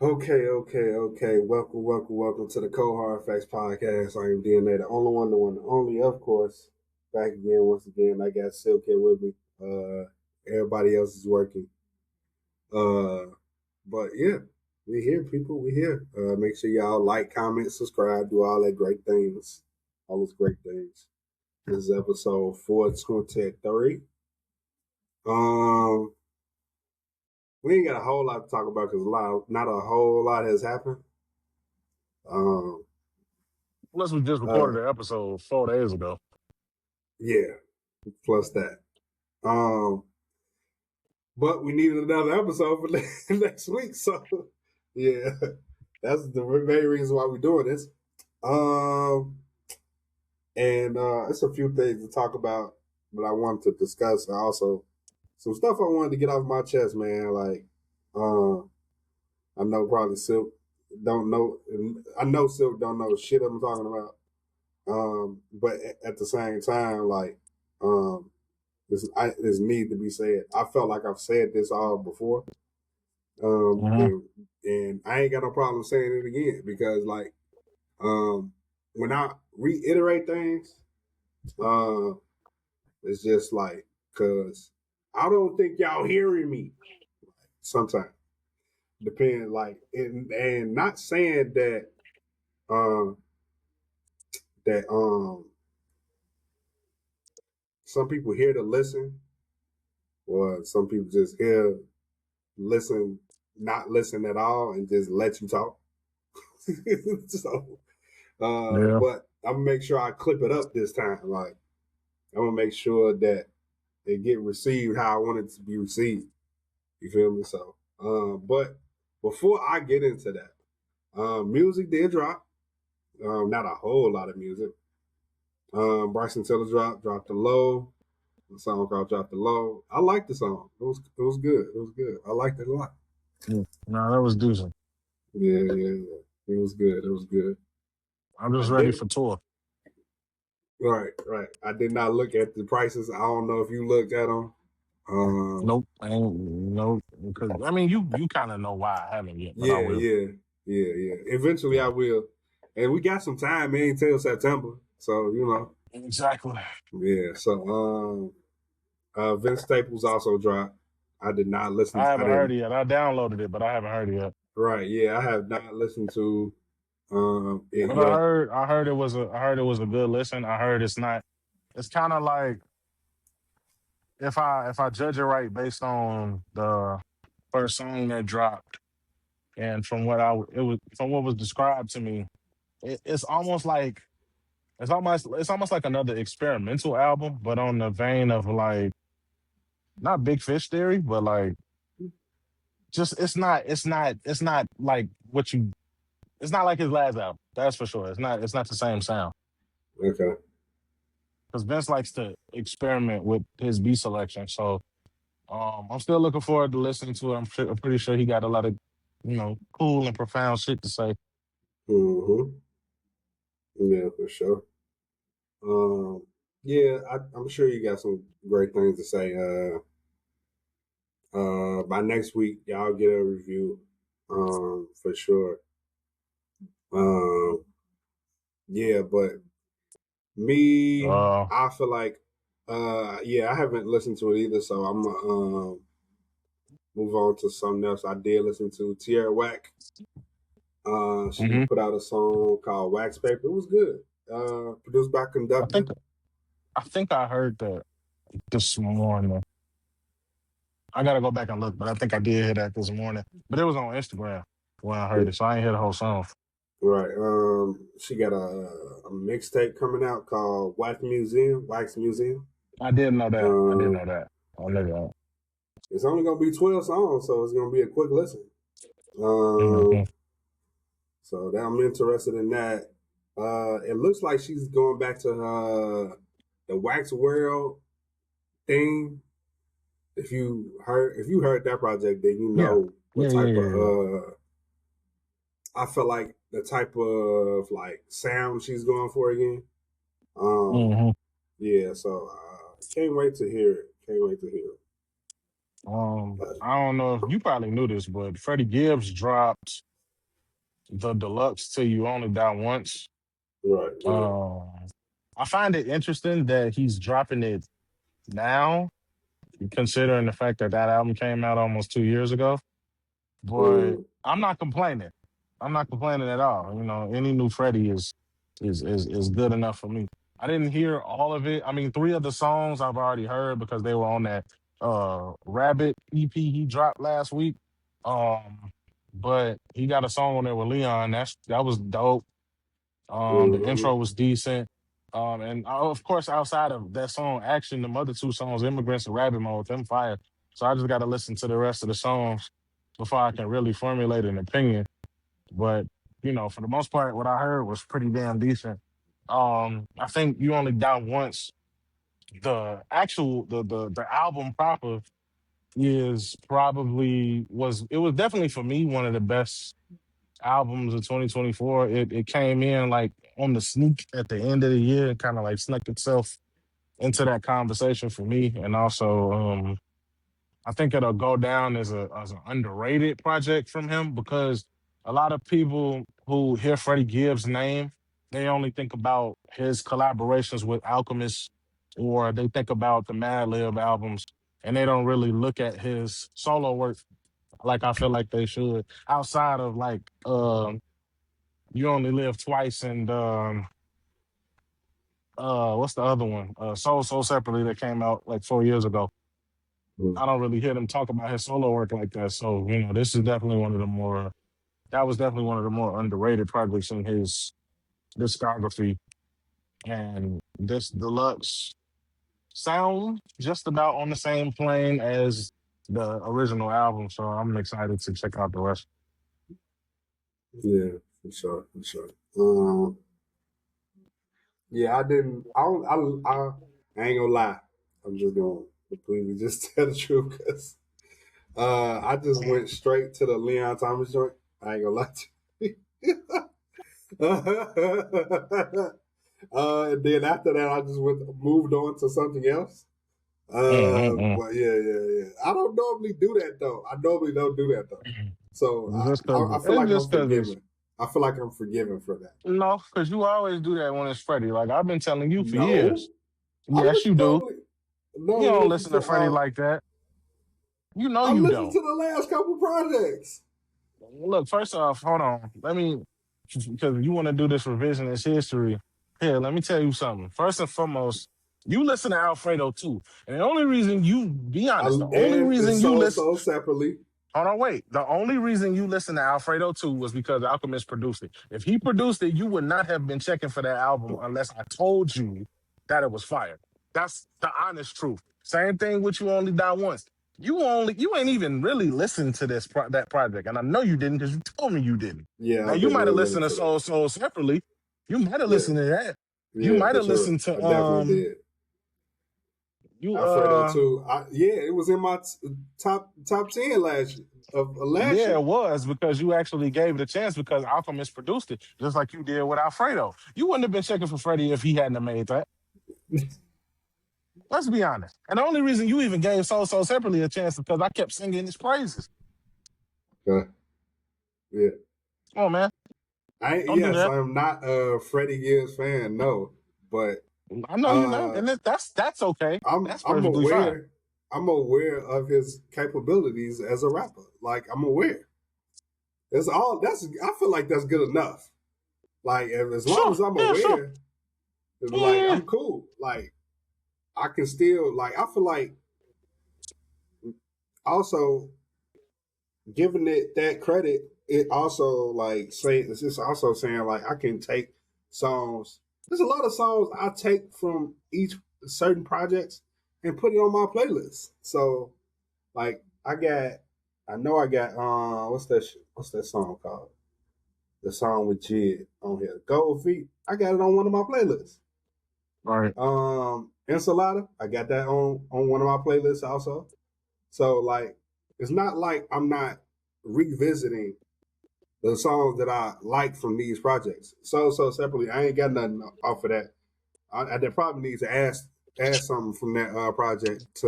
Okay. Welcome to the Cold Hard Facts Podcast. I am DNA, the only one, the one, the only, of course. Back again, once again. I got Silk here with me. Everybody else is working. Uh, but yeah, we here, people. We here. Make sure y'all like, comment, subscribe, do all that great things, all those great things. This is episode 423. Um, we ain't got a whole lot to talk about because not a whole lot has happened. Um, Unless we just uh, recorded the episode 4 days ago. yeah, plus that. Um, but we needed another episode for next week, so yeah, that's the main reason why we're doing this. Um, and it's a few things to talk about, but I wanted to discuss also some stuff I wanted to get off my chest, man. Like, I know probably Silk don't know. I know Silk don't know shit I'm talking about. But at the same time, like, this need to be said. I felt like I've said this all before, Mm-hmm. and I ain't got no problem saying it again because, like, when I reiterate things, uh, it's just like because I don't think y'all hearing me. Sometimes depend like and not saying that um that some people here to listen or some people just here listen not listen at all and just let you talk. So Yeah. but I'm gonna make sure I clip it up this time. Like I'm gonna make sure that it get received how I want it to be received. You feel me? So but before I get into that, music did drop. Not a whole lot of music. Bryson Tiller dropped the low. The song called Drop the Low. I liked the song. It was good. It was good. I liked it a lot. No, that was decent. Yeah. It was good. It was good. I'm I just ready did for tour. right. I did not look at the prices. I don't know if you looked at them. Um, Nope. I ain't nope. Because I mean you kind of know why I haven't yet, but I yeah, will. yeah, yeah. Eventually I will. And we got some time, man, until September. So, Exactly. yeah. So Vince Staples also dropped. I did not listen I to I haven't heard didn't it yet. I downloaded it, but I haven't heard it yet. right, yeah, I have not listened to it But yet. I heard it was a good listen. I heard it's not it's kind of like if I judge it right based on the first song that dropped and from what I it was from what was described to me, it's almost like it's almost like another experimental album, but on the vein of like not Big Fish Theory, but like just it's not like what you it's not like his last album. That's for sure. It's not the same sound Okay. because Vince likes to experiment with his beat selection. So I'm still looking forward to listening to it. I'm pretty sure he got a lot of cool and profound shit to say. Mm-hmm. Yeah, for sure. Um, yeah, I'm sure you got some great things to say. By next week, y'all get a review. For sure. Um, yeah, but me, Uh, I feel like, yeah, I haven't listened to it either, so I'm gonna move on to something else. I did listen to Tierra Whack. She mhm. put out a song called Wax Paper. It was good. Produced by I think Conductor. I think I heard that this morning. I gotta go back and look, but I think I did hear that this morning. But it was on Instagram when I heard it, so I ain't hear the whole song. Right. She got a mixtape coming out called Wax Museum. I did know that. I did Um, know that. I know that. it's only gonna be 12 songs, so it's gonna be a quick listen. Mhm. Um, so that I'm interested in that. It looks like she's going back to the Wax World thing. If you heard that project, then you Yeah. know what type of Yeah. I felt like the type of like sound she's going for again. Um, hmm yeah, so can't wait to hear it. Can't wait to hear it. I don't know if you probably knew this, but Freddie Gibbs dropped. the deluxe to You Only Die Once. Right, right. Um, I find it interesting that he's dropping it now, considering the fact that that album came out almost 2 years ago. But Mm, I'm not complaining. I'm not complaining at all. Any new Freddie is good enough for me. I didn't hear all of it. I mean, three of the songs I've already heard because they were on that Rabbit EP he dropped last week. Um, but he got a song on there with Leon. That was dope. The mm-hmm. intro was decent. And of course, outside of that song, Action, the other two songs, Immigrants and Rabbit Mode, them fire. So I just got to listen to the rest of the songs before I can really formulate an opinion. But, for the most part, what I heard was pretty damn decent. I think You Only Die Once, the album proper it was definitely for me one of the best albums of 2024. It came in like on the sneak at the end of the year and kind of like snuck itself into that conversation for me. And also, I think it'll go down as an underrated project from him because a lot of people who hear Freddie Gibbs' name, they only think about his collaborations with Alchemist or they think about the Madlib albums and they don't really look at his solo work like I feel like they should outside of like You Only Live Twice and what's the other one? Soul Separately that came out like 4 years ago. Mm. I don't really hear them talk about his solo work like that. So, this is definitely that was definitely one of the more underrated projects in his discography. And this deluxe sound just about on the same plane as the original album. So I'm excited to check out the rest. Yeah, for sure, for sure. Um, yeah, I didn't. I ain't gonna lie. I'm just gonna completely just tell the truth because I just went straight to the Leon Thomas joint. I ain't gonna lie to you. And then after that, I just moved on to something else. Mm-mm-mm. But yeah. I don't normally do that though. I normally don't do that though. So I feel It's like I'm just because it's forgiven. I feel like I'm forgiven for that. no, because you always do that when it's Freddie. Like I've been telling you for No, years. I Yes, you do. You normally don't listen listen to to Freddie like that. You know I you listened don't. to the last couple projects. Look, first off, hold on. Let me, because you want to do this revisionist history. Here, let me tell you something. First and foremost, you listen to Alfredo too. And the only reason be honest, the only And reason you listen, so separately. hold on, wait. The only reason you listen to Alfredo 2 was because Alchemist produced it. If he produced it, you would not have been checking for that album unless I told you that it was fire. That's the honest truth. Same thing with You Only Die Once. You ain't even really listened to that project, and I know you didn't because you told me you didn't. Yeah, Now I you didn't might have really listen listened to to that. Soul separately. You might have Yeah, listened to that. You yeah, might for have sure. listened to I definitely did. you Alfredo too. Yeah, it was in my top 10 last Yeah, year. it was because you actually gave it a chance because Alchemist produced it, just like you did with Alfredo. You wouldn't have been checking for Freddie if he hadn't have made that. Let's be honest. And the only reason you even gave Soul separately a chance is because I kept singing his praises. Yeah. Come on, man. Don't do Yes, that. I'm not a Freddie Gibbs fan, no, but I know you're not, uh, and that's okay. That's I'm perfectly fine. aware. I'm aware of his capabilities as a rapper. Like I'm aware. That's all. I feel like that's good enough. Like as long Sure. as I'm Yeah, sure. aware, like Yeah. I'm cool. Like I can still like. I feel like also giving it that credit. It also like say it's just also saying like I can take songs. There's a lot of songs I take from each certain projects and put it on my playlist. So like I know I got what's that song called? The song with Jid on here. Gold Feet. I got it on one of my playlists. All right. Ensalada. I got that on one of my playlists also. So like it's not like I'm not revisiting the songs that I like from these projects. So separately, I ain't got nothing off of that. I probably need to add something from that project to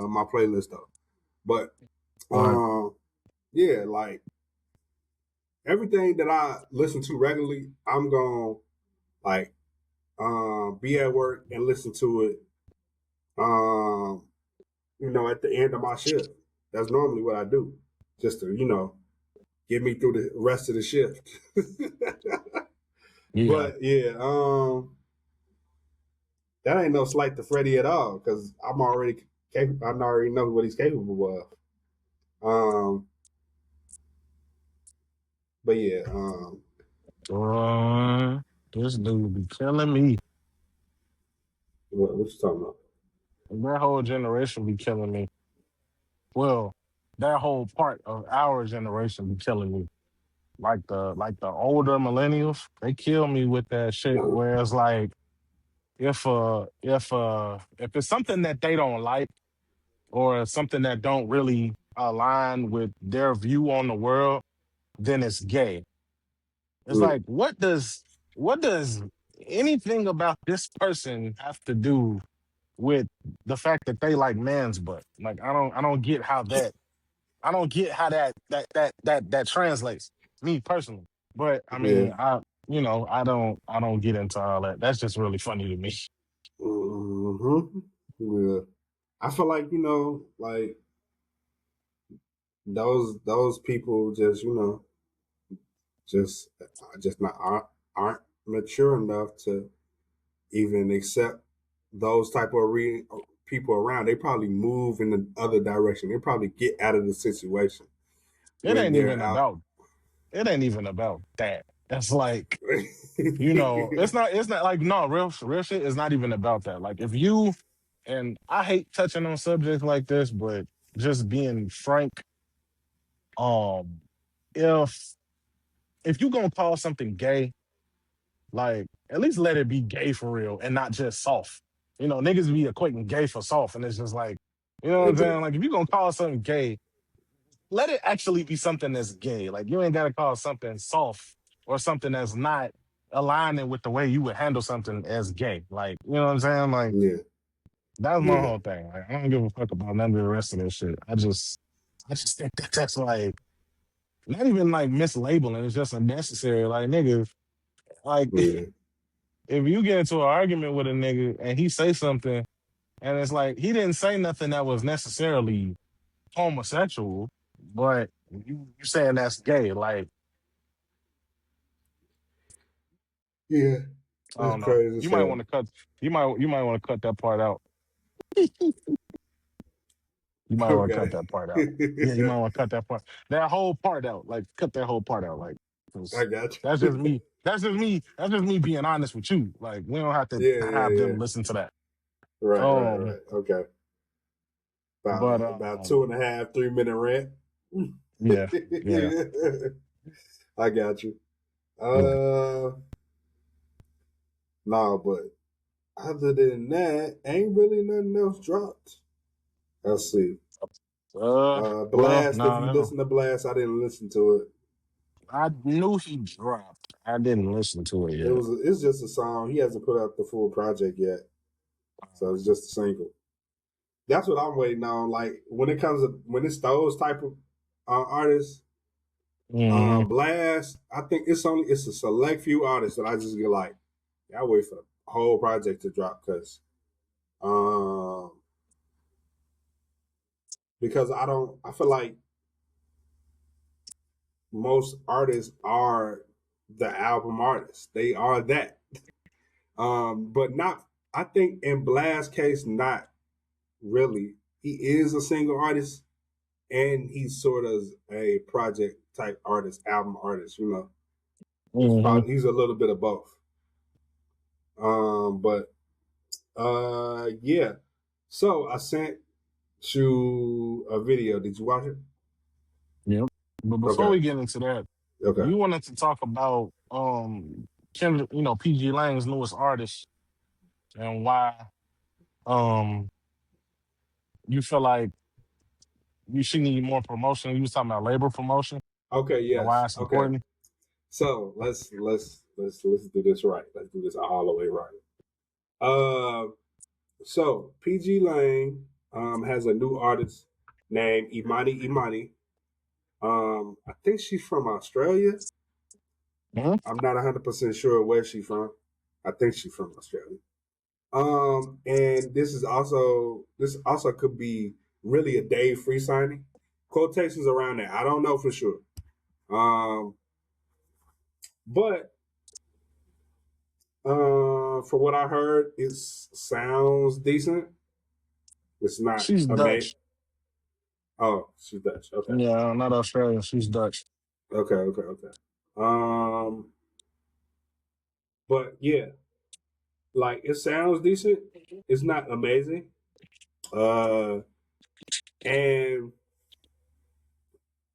my playlist though. But All right. yeah, like everything that I listen to regularly, I'm gonna like be at work and listen to it. Um, at the end of my shift. That's normally what I do, just to get me through the rest of the shift. Yeah. But yeah, that ain't no slight to Freddie at all because I'm already capable. I already know what he's capable of. But yeah, This dude be killing me. what you talking about? That whole generation be killing me. Well, that whole part of our generation be killing me. Like the older millennials, they kill me with that shit. Where it's like if it's something that they don't like or something that don't really align with their view on the world, then it's gay. It's Mm, like what does anything about this person have to do with the fact that they like man's butt? Like I don't get how that I don't get how that translates, me personally. But I yeah. mean, I don't get into all that. That's just really funny to me. hmm Yeah. I feel like like those people just just not aren't mature enough to even accept those type of people around. They probably move in the other direction. They probably get out of the situation It when ain't they're even out. about it ain't even about that. That's like, it's not like no, real shit is not even about that. Like if you and I hate touching on subjects like this, but just being frank, um, if if you gonna call something gay, like at least let it be gay for real and not just soft. Niggas be equating gay for soft, and it's just like, you know what I'm saying? Like if you gonna call something gay, let it actually be something that's gay. Like you ain't gotta call something soft or something that's not aligning with the way you would handle something as gay. Like, you know what I'm saying? Like Yeah, that's my yeah, whole thing. Like I don't give a fuck about none of the rest of this shit. I just think that that's like not even like mislabeling. It's just unnecessary. Like nigga, like yeah, if you get into an argument with a nigga and he say something and it's like he didn't say nothing that was necessarily homosexual, but you saying that's gay. Like yeah. I That's don't know. crazy as You might hell. want to cut. You might want to cut that part out. You might want to cut Okay. that part out. Yeah, you might want to cut that part. That whole part out. Like cut that whole part out. Like 'cause I got that's just you. me. That's just me being honest with you. Like we don't have to Yeah, yeah, have yeah. them listen to that. Right, right, Um, right. Okay. About but about 2.5, 3 minute rant. yeah, yeah, I got you. yeah. No, but other than that, ain't really nothing else dropped. Let's see. Well, Blast. If no, you no. listen to Blast, I didn't listen to it. I knew he dropped. I didn't listen to it yet. It's just a song. He hasn't put out the full project yet, so it's just a single. That's what I'm waiting on. Like when it's those type of artists, Hmm. Blast. I think it's a select few artists that I just get like, I wait for the whole project to drop um because I feel like most artists are the album artists. They are that. But not I think in Blast's case, not really. He is a single artist and he's sort of a project type artist, album artist, Hmm. he's a little bit of both. But yeah. So I sent you a video. Did you watch it? Yep. But before Okay. we get into that, Okay. you wanted to talk about Kendrick, PG Lang's newest artist and why um you feel like she need more promotion. You was talking about labor promotion Okay, and why yes. it's Okay. important. So let's do this right. Let's do this all the way right. Uh so PG Lang has a new artist named Imani Imani. I think she's from Australia. Mhm. I'm not 100% sure where she's from. I think she's from Australia. And this also could be really a Dave free signing. Quotations around that. I don't know for sure. Um, but from what I heard, it sounds decent. It's not She's amazing. Dutch. Oh, she's Dutch. Okay. Yeah, not Australian. She's Dutch. Okay. Okay. Okay. Um, but yeah, like it sounds decent. It's not amazing. Uh, and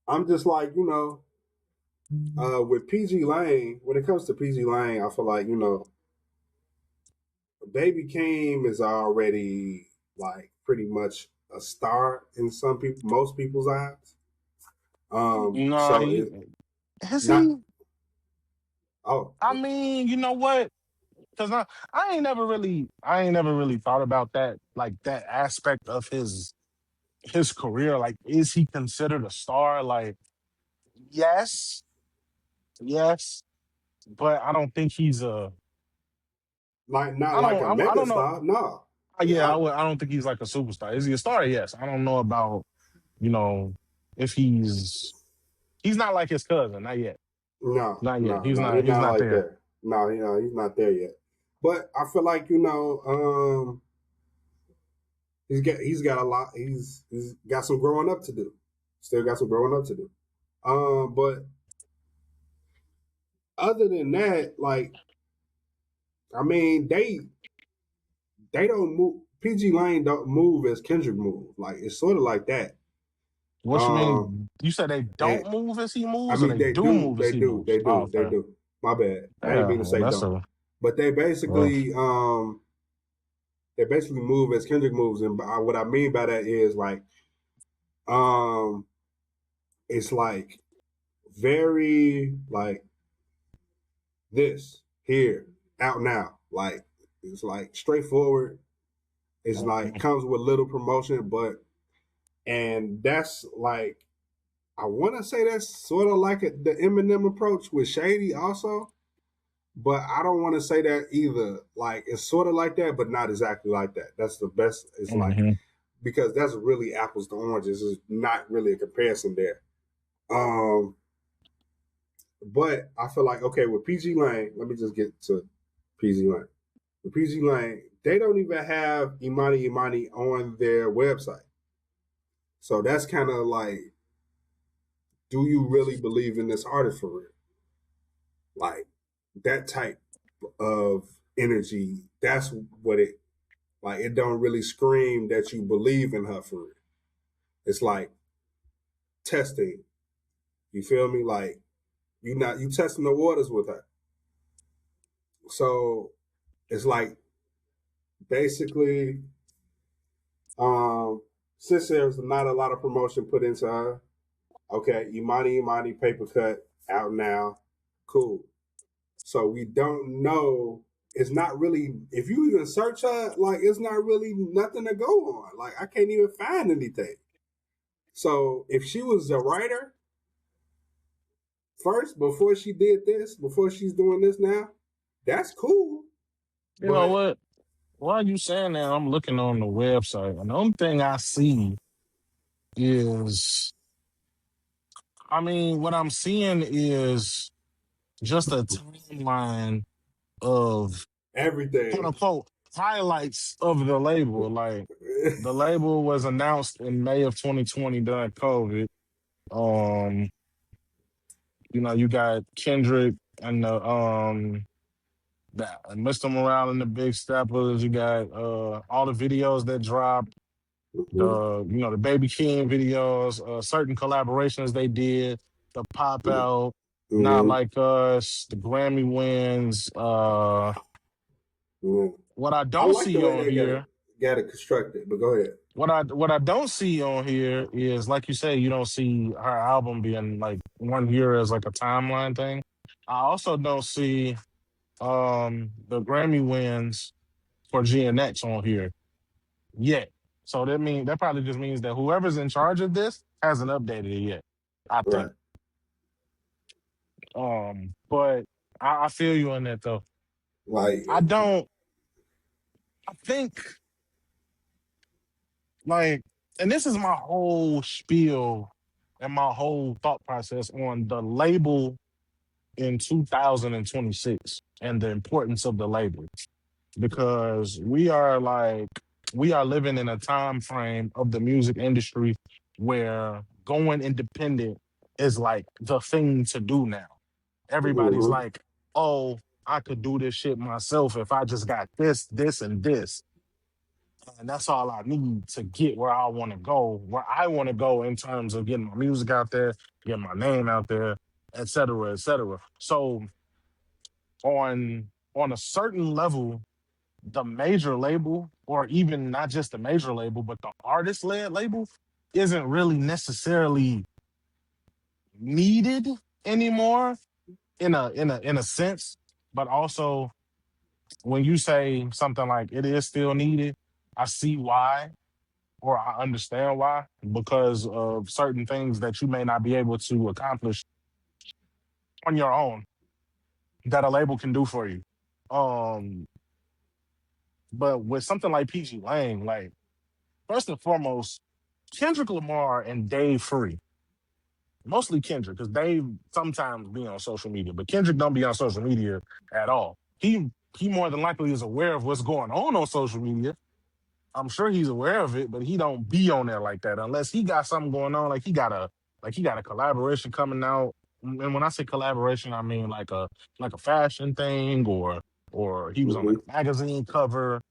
I'm just like, with PG Lane, when it comes to PG Lane, I feel like, Baby Keem is already like pretty much a star in most people's eyes. No, So it has not, he? oh, I mean, you know what? Because I ain't never really thought about that, like that aspect of his career. Like, is he considered a star? Like, yes, yes, but I don't think he's a. like not like a I mega don't know. star. No. Yeah, I, I don't think he's like a superstar. Is he a star? Yes. I don't know about you know if he's not like his cousin. Not yet. no, Not yet. no, no, he's He's not not like there. that. No, he's not there yet. But I feel like, he's got a lot. He's got some growing up to do. Still got some growing up to do. But other than that, like, I mean, they don't move. PG Lane don't move as Kendrick move. Like it's sort of like that. What you Um, mean? You said they and don't move as he I moves, or mean they they do do, move as they he do, moves? they Oh, do, they okay. do. My bad. I ain't Yeah, mean to well, say that's don't. a But well. they basically move as Kendrick moves, and what I mean by that is like um, it's like very like this here out now. Like it's like straightforward. It's like comes with little promotion, and that's like I want to say that's sort of like the Eminem approach with Shady also, but I don't want to say that either. Like it's sort of like that, but not exactly like that. That's the best. It's like Mhm. because that's really apples to oranges. It's not really a comparison there. Um, but I feel like okay with PG Lane. Let me just get to PG Lane. With PG Lane, they don't even have Imani on their website. So that's kind of like, do you really believe in this artist for real? Like that type of energy, that's what it like. It don't really scream that you believe in her for real. It's like testing. You feel me? Like you testing the waters with her. So it's like basically, since there's not a lot of promotion put into her, okay, Imani paper cut out now, cool. So we don't know. It's not really. If you even search her, like it's not really nothing to go on. Like I can't even find anything. So if she was a writer first before she did this, before she's doing this now, that's cool. You know But what? Why are you saying that? I'm looking on the website, and the only thing I see is, I mean, what I'm seeing is just a timeline of quote everything. unquote highlights of the label. Like the label was announced in May of 2020 during COVID. Um, you got Kendrick and the Mr. Morale and the Big Steppers. You got all the videos that dropped. Mhm, The Baby King videos, certain collaborations they did, the pop out, Not mhm, Like Us, the Grammy wins. mhm. What I I don't like the see way on they got it here, got it constructed. But go ahead. what I don't see on here is, like you say, you don't see her album being like 1 year as like a timeline thing. I also don't see the Grammy wins for GNX on here yet. So that probably just means that whoever's in charge of this hasn't updated it yet. I Right. think. But I feel you on that though. Like, I don't. I think like, and this is my whole spiel and my whole thought process on the label in 2026 and the importance of the label because we are living in a time frame of the music industry where going independent is like the thing to do now. Everybody's mm-hmm, like, "Oh, I could do this shit myself if I just got this and this." And that's all I need to get where I want to go in terms of getting my music out there, getting my name out there, et cetera, et cetera. So on a certain level, the major label, or even not just the major label, but the artist led label, isn't really necessarily needed anymore in a sense. But also when you say something like it is still needed, I see why or I understand why because of certain things that you may not be able to accomplish on your own that a label can do for you. Um, but with something like PG Lang, like first and foremost, Kendrick Lamar and Dave Free, mostly Kendrick, because Dave sometimes be on social media, but Kendrick don't be on social media at all. He more than likely is aware of what's going on social media. I'm sure he's aware of it, but he don't be on there like that unless he got something going on. Like he got a collaboration coming out. And when I say collaboration, I mean like a fashion thing or he was on mm-hmm, like a magazine cover,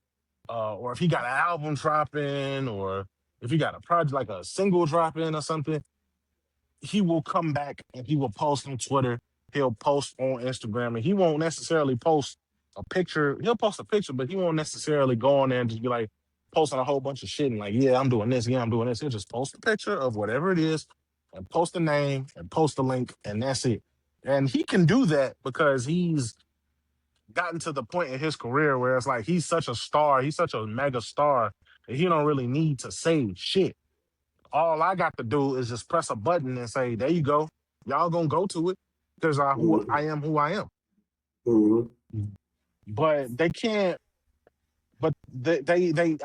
or if he got an album dropping, or if he got a project like a single dropping or something, he will come back and he will post on Twitter. He'll post on Instagram, and he won't necessarily post a picture. He'll post a picture, but he won't necessarily go on there and just be like posting a whole bunch of shit and like, yeah, I'm doing this, yeah, I'm doing this. He'll just post a picture of whatever it is and post a name and post a link, and that's it. And he can do that because he's gotten to the point in his career where it's like he's such a star, he's such a mega star that he don't really need to say shit. All I got to do is just press a button and say, "There you go. Y'all gonna go to it because mm-hmm, I am who I am." mm-hmm. But they can't. But they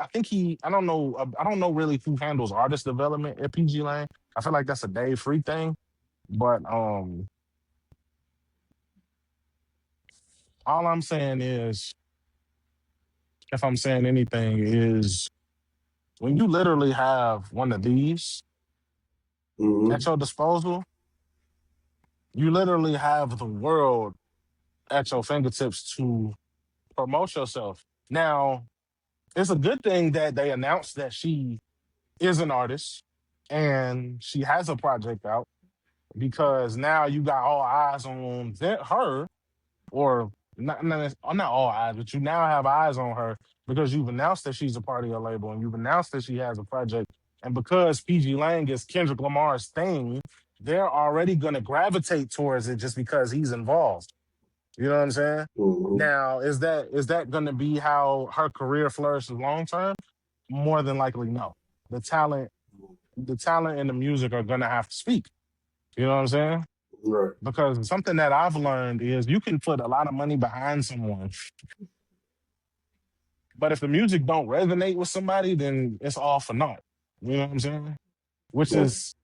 I think he I don't know really who handles artist development at PG Lane. I feel like that's a Dave Free thing. But all I'm saying is, if I'm saying anything, is when you literally have one of these at Mm-hmm. your disposal, you literally have the world at your fingertips to promote yourself. Now, it's a good thing that they announced that she is an artist and she has a project out because now you got all eyes on her, or not all eyes, but you now have eyes on her because you've announced that she's a part of your label and you've announced that she has a project. And because PG Lang is Kendrick Lamar's thing, they're already going to gravitate towards it just because he's involved. You know what I'm saying? Mm-hmm. Now, is that going to be how her career flourishes long term? More than likely, no. The talent, the talent and the music are going to have to speak. You know what I'm saying? Right. Because something that I've learned is you can put a lot of money behind someone, but if the music don't resonate with somebody, then it's all for naught. You know what I'm saying? Which Yeah. is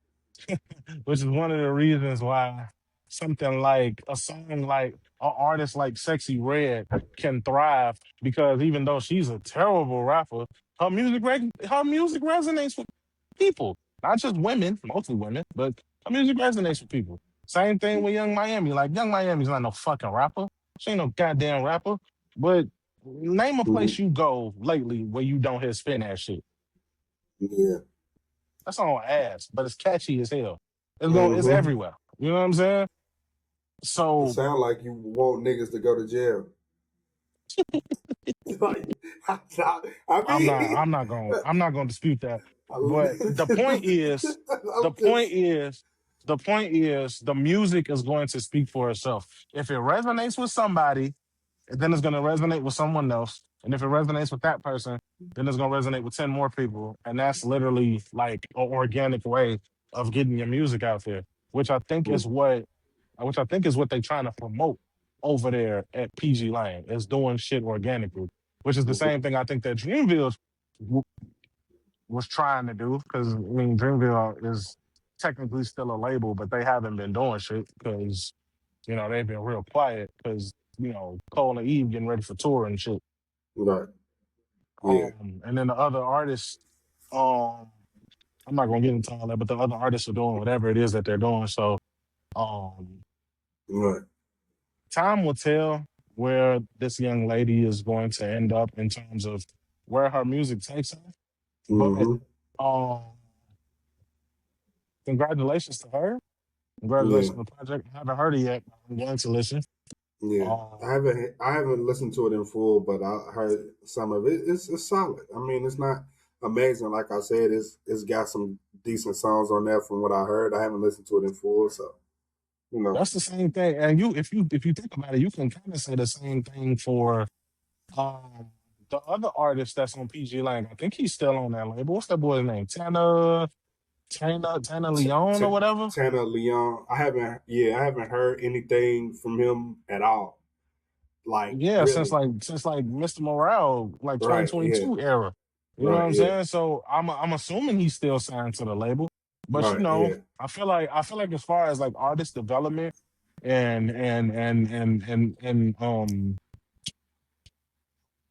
which is one of the reasons why something like a song like an artist like Sexy Red can thrive because even though she's a terrible rapper, her music resonates with people, not just women, mostly women, but her music resonates with people. Same thing with Young Miami. Like Young Miami's not no fucking rapper. She ain't no goddamn rapper. But name a Mm-hmm. place you go lately where you don't hear spin ass shit. Yeah. That's on ass, but it's catchy as hell. It's Mm-hmm. everywhere. You know what I'm saying? It So sound like you want niggas to go to jail. Like, I mean, I'm not gonna dispute that. I'm But the point just, is, the music is going to speak for itself. If it resonates with somebody, then it's gonna resonate with someone else. And if it resonates with that person, then it's gonna resonate with 10 more people. And that's literally like an organic way of getting your music out there. which I think Mm. is what they're trying to promote over there at PG Lane is doing shit organically, which is the same thing I think that Dreamville was trying to do. Because I mean, Dreamville is technically still a label, but they haven't been doing shit because they've been real quiet because Cole and Eve getting ready for tour and shit. Right. Yeah. And then the other artists, um, I'm not gonna get into all that, but the other artists are doing whatever it is that they're doing. So, um, Right. time will tell where this young lady is going to end up in terms of where her music takes her. But Mm-hmm. um, congratulations to her. Yeah. Congratulations on the project. I haven't heard it yet. I'm going to listen. Yeah. Um, I haven't listened to it in full, but I heard some of it. It's solid. I mean, it's not amazing. Like I said, it's got some decent songs on there from what I heard. I haven't listened to it in full, so you know. that's the same thing. And if you think about it, you can kind of say the same thing for um the other artist that's on PG Lang. I think he's still on that label. What's that boy's name? Tana T- Leon or T- whatever. Tanner Leon, I haven't heard anything from him at all. Like Yeah, since really. like Mr. Morale, like Right. Yeah. 2022 era. You know what Right. I'm Yeah. saying? So I'm assuming he's still signed to the label. But Right. Yeah. I feel like as far as like artist development and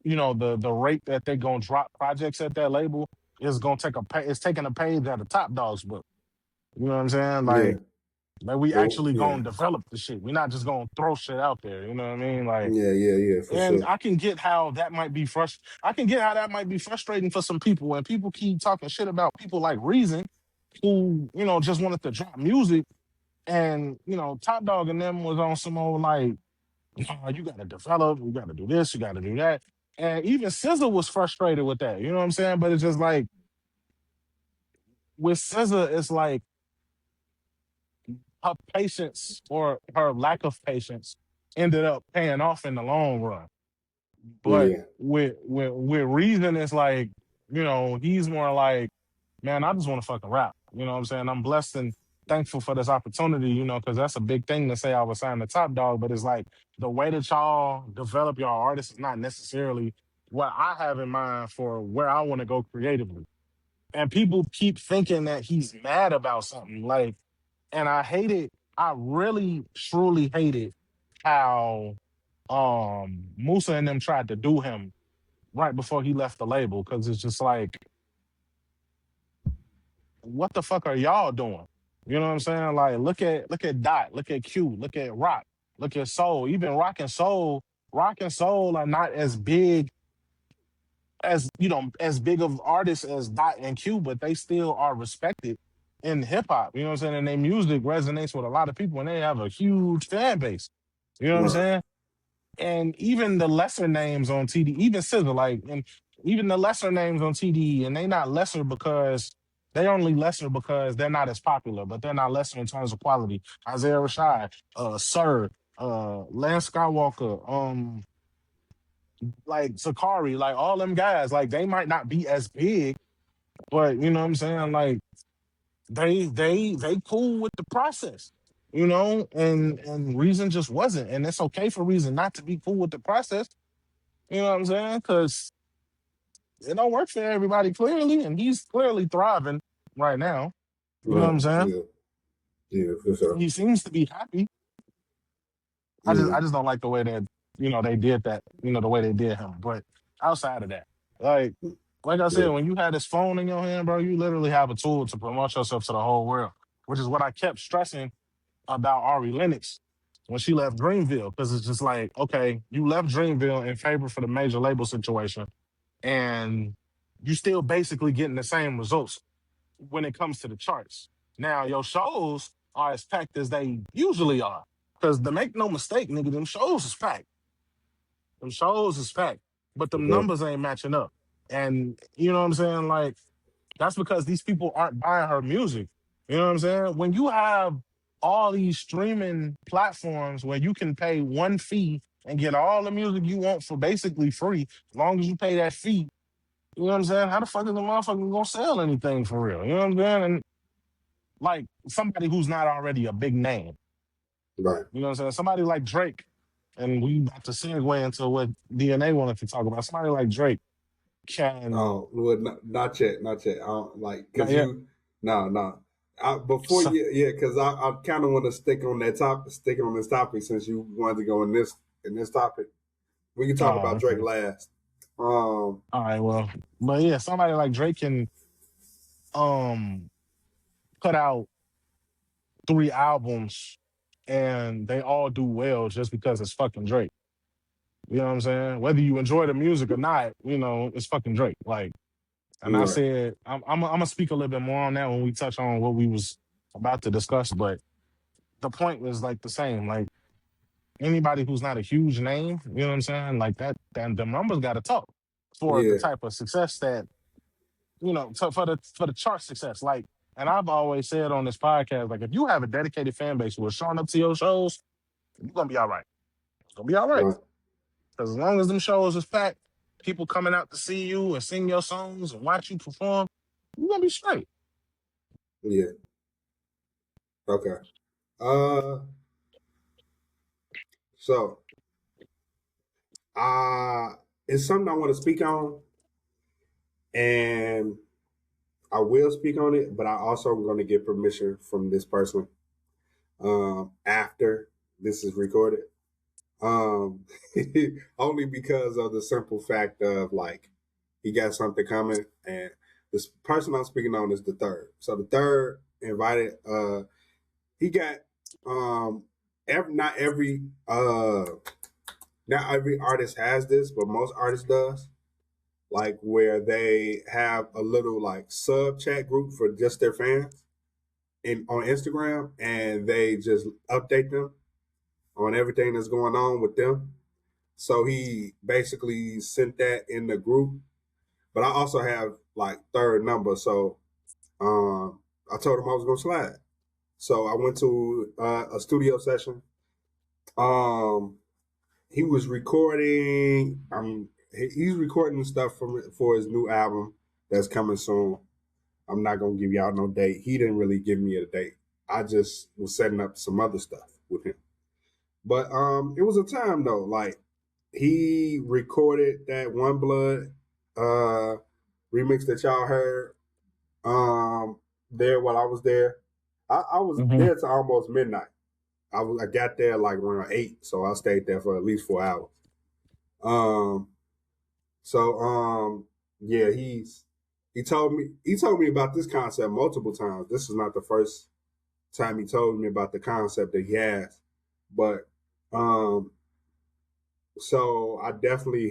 the rate that they're gonna drop projects at that label is gonna it's taking a page out of Top Dog's book. You know what I'm saying? Yeah. Like we Well, actually yeah. gonna develop the shit. We're not just gonna throw shit out there. You know what I mean? Like, Yeah. Yeah. Yeah. For and sure. I can get how that might be I can get how that might be frustrating for some people when people keep talking shit about people like Reason, who just wanted to drop music, and Top Dog and them was on some old like, "Nah, you gotta develop, you gotta do this, you gotta do that." And even SZA was frustrated with that. You know what I'm saying? But it's just like with SZA, it's like her patience or her lack of patience ended up paying off in the long run. But Yeah. with Reason, it's like, he's more like, man, I just want to fucking rap. You know what I'm saying? I'm blessed and thankful for this opportunity, because that's a big thing to say I was signed to Top Dog, but it's like the way that y'all develop y'all artists is not necessarily what I have in mind for where I want to go creatively. And people keep thinking that he's mad about something. Like, and I hate it. I really, truly hate it how Musa and them tried to do him right before he left the label, because it's just like, what the fuck are y'all doing? You know what I'm saying? Like, look at Dot, look at Q, look at Rock, look at Soul. Even Rock and Soul are not as big as big of artists as Dot and Q, but they still are respected in hip hop. You know what I'm saying? And their music resonates with a lot of people, and they have a huge fan base. You know what I'm Right. saying? And even the lesser names on TD, even SZA, like, and even the lesser names on TD, and they not lesser because they only lesser because they're not as popular, but they're not lesser in terms of quality. Isaiah Rashad, Sir, Lance Skywalker, like Sakari, like all them guys, like they might not be as big, but you know what I'm saying? Like they cool with the process, and Reason just wasn't. And it's okay for Reason not to be cool with the process. You know what I'm saying? Because it don't work for everybody clearly, and he's clearly thriving right now. You know what Right. I'm saying? Yeah. Yeah. For sure. He seems to be happy. Yeah. I just don't like the way that they did that. The way they did him. But outside of that, like I said, Yeah. when you had this phone in your hand, bro, you literally have a tool to promote yourself to the whole world, which is what I kept stressing about Ari Lennox when she left Dreamville, because it's just like, okay, you left Dreamville in favor for the major label situation, and you still basically getting the same results when it comes to the charts. Now your shows are as packed as they usually are, because to make no mistake, nigga, them shows is packed. Them shows is packed, but them Okay. numbers ain't matching up. And you know what I'm saying? Like, that's because these people aren't buying her music. You know what I'm saying? When you have all these streaming platforms where you can pay one fee and get all the music you want for basically free, as long as you pay that fee, you know what I'm saying? How the fuck is the motherfucker gonna sell anything for real? You know what I'm saying? And like somebody who's not already a big name. Right. You know what I'm saying? Somebody like Drake, and we about to segue into what DNA wanted to talk about. Somebody like Drake can Oh, well, not yet, not yet. not cause yet. you, no. Before So, you, yeah, cause I kind of want to stick on this topic since you wanted to go in this topic. We can talk about Drake okay. last. All right, well, but yeah, somebody like Drake can um put out 3 albums and they all do well just because it's fucking Drake. You know what I'm saying? Whether you enjoy the music or not, it's fucking Drake. Like, and I Right. said I'm gonna speak a little bit more on that when we touch on what we was about to discuss, but the point was like the same. Like anybody who's not a huge name, you know what I'm saying? Like that, then the numbers got to talk for the Yeah. type of success that for the chart success. Like, and I've always said on this podcast, like if you have a dedicated fan base who is showing up to your shows, you're gonna be all right. It's gonna be all right Right. because as long as them shows is packed, people coming out to see you and sing your songs and watch you perform, you're gonna be straight. Yeah. Okay. Uh. So, it's something I want to speak on, and I will speak on it, but I also am going to get permission from this person after this is recorded. Um, only because of the simple fact of like he got something coming, and this person I'm speaking on is the third. So the third invited. He got every not every artist has this, but most artists does. Like where they have a little like sub chat group for just their fans in on Instagram, and they just update them on everything that's going on with them. So he basically sent that in the group. But I also have like third number, so I told him I was gonna slide. So I went to a studio session. Um, he was recording. He's recording stuff for his new album that's coming soon. I'm not gonna give y'all no date. He didn't really give me a date. I just was setting up some other stuff with him. But it was a time though. Like he recorded that One Blood uh remix that y'all heard there while I was there. I was Mm-hmm. there to almost midnight. I got there like around 8, so I stayed there for at least 4 hours. Um so yeah, he told me about this concept multiple times. This is not the first time he told me about the concept that he has. But um so I definitely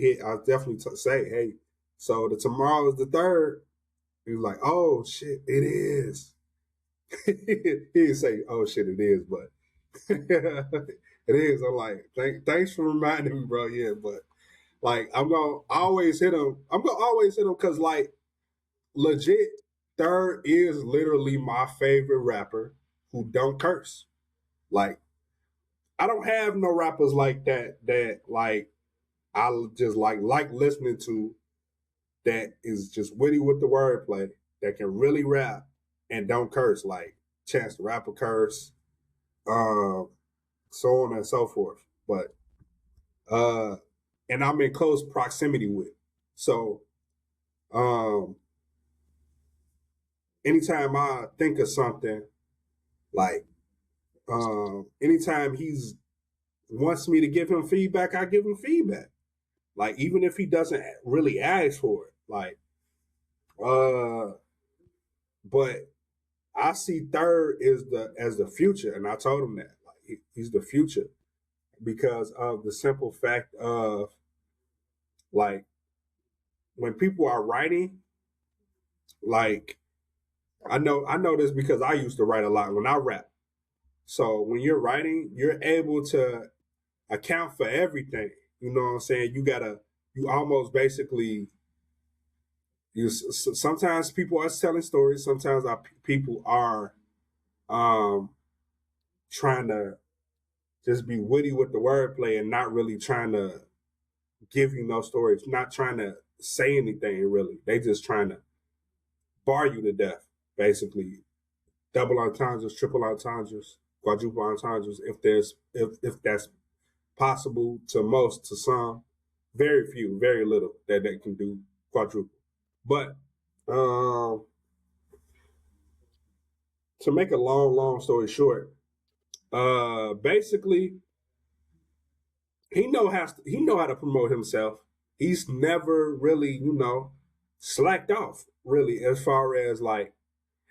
say, hey, so the tomorrow is the third. He was like, oh shit, it is. He didn't say, oh shit, it is, but it is. I'm like, thanks for reminding me, bro. Yeah, but like I'm gonna always hit him. I'm gonna always hit him because like legit, Third is literally my favorite rapper who don't curse. Like I don't have no rappers like that like I just like listening to that is just witty with the wordplay that can really rap and don't curse like Chance the Rapper curse, um, so on and so forth. But and I'm in close proximity with. So um anytime I think of something, like anytime he's wants me to give him feedback, I give him feedback. Like even if he doesn't really ask for it. Like uh but I see third is as the future, and I told him that like he's the future because of the simple fact of like when people are writing, like I know this because I used to write a lot when I rap. So when you're writing, you're able to account for everything. You know what I'm saying? You almost basically sometimes people are telling stories. Sometimes people are um, trying to just be witty with the wordplay and not really trying to give you no stories, not trying to say anything really. They just trying to bar you to death, basically. double entendres, triple entendres, quadruple entendres, if that's possible to some. Very few, very little that can do quadruple. But to make a long story short, basically he know how to promote himself. He's never really, slacked off really as far as like,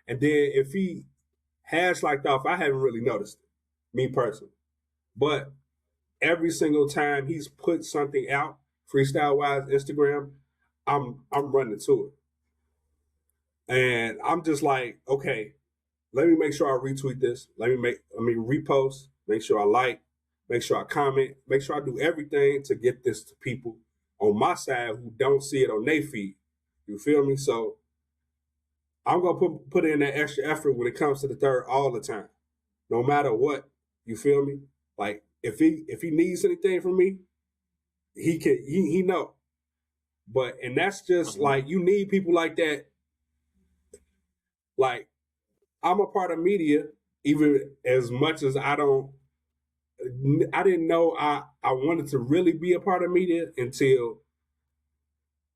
and then if he has slacked off, I haven't really noticed it, me personally. But every single time he's put something out, freestyle wise, Instagram, I'm running to it. And I'm just like, okay, let me make sure I retweet this. Let me repost, make sure I like, make sure I comment, make sure I do everything to get this to people on my side who don't see it on their feed. You feel me? So I'm gonna put in that extra effort when it comes to the third all the time, no matter what. You feel me? Like if he needs anything from me, he know. But and that's just like you need people like that. Like I'm a part of media, even as much as I didn't know I wanted to really be a part of media until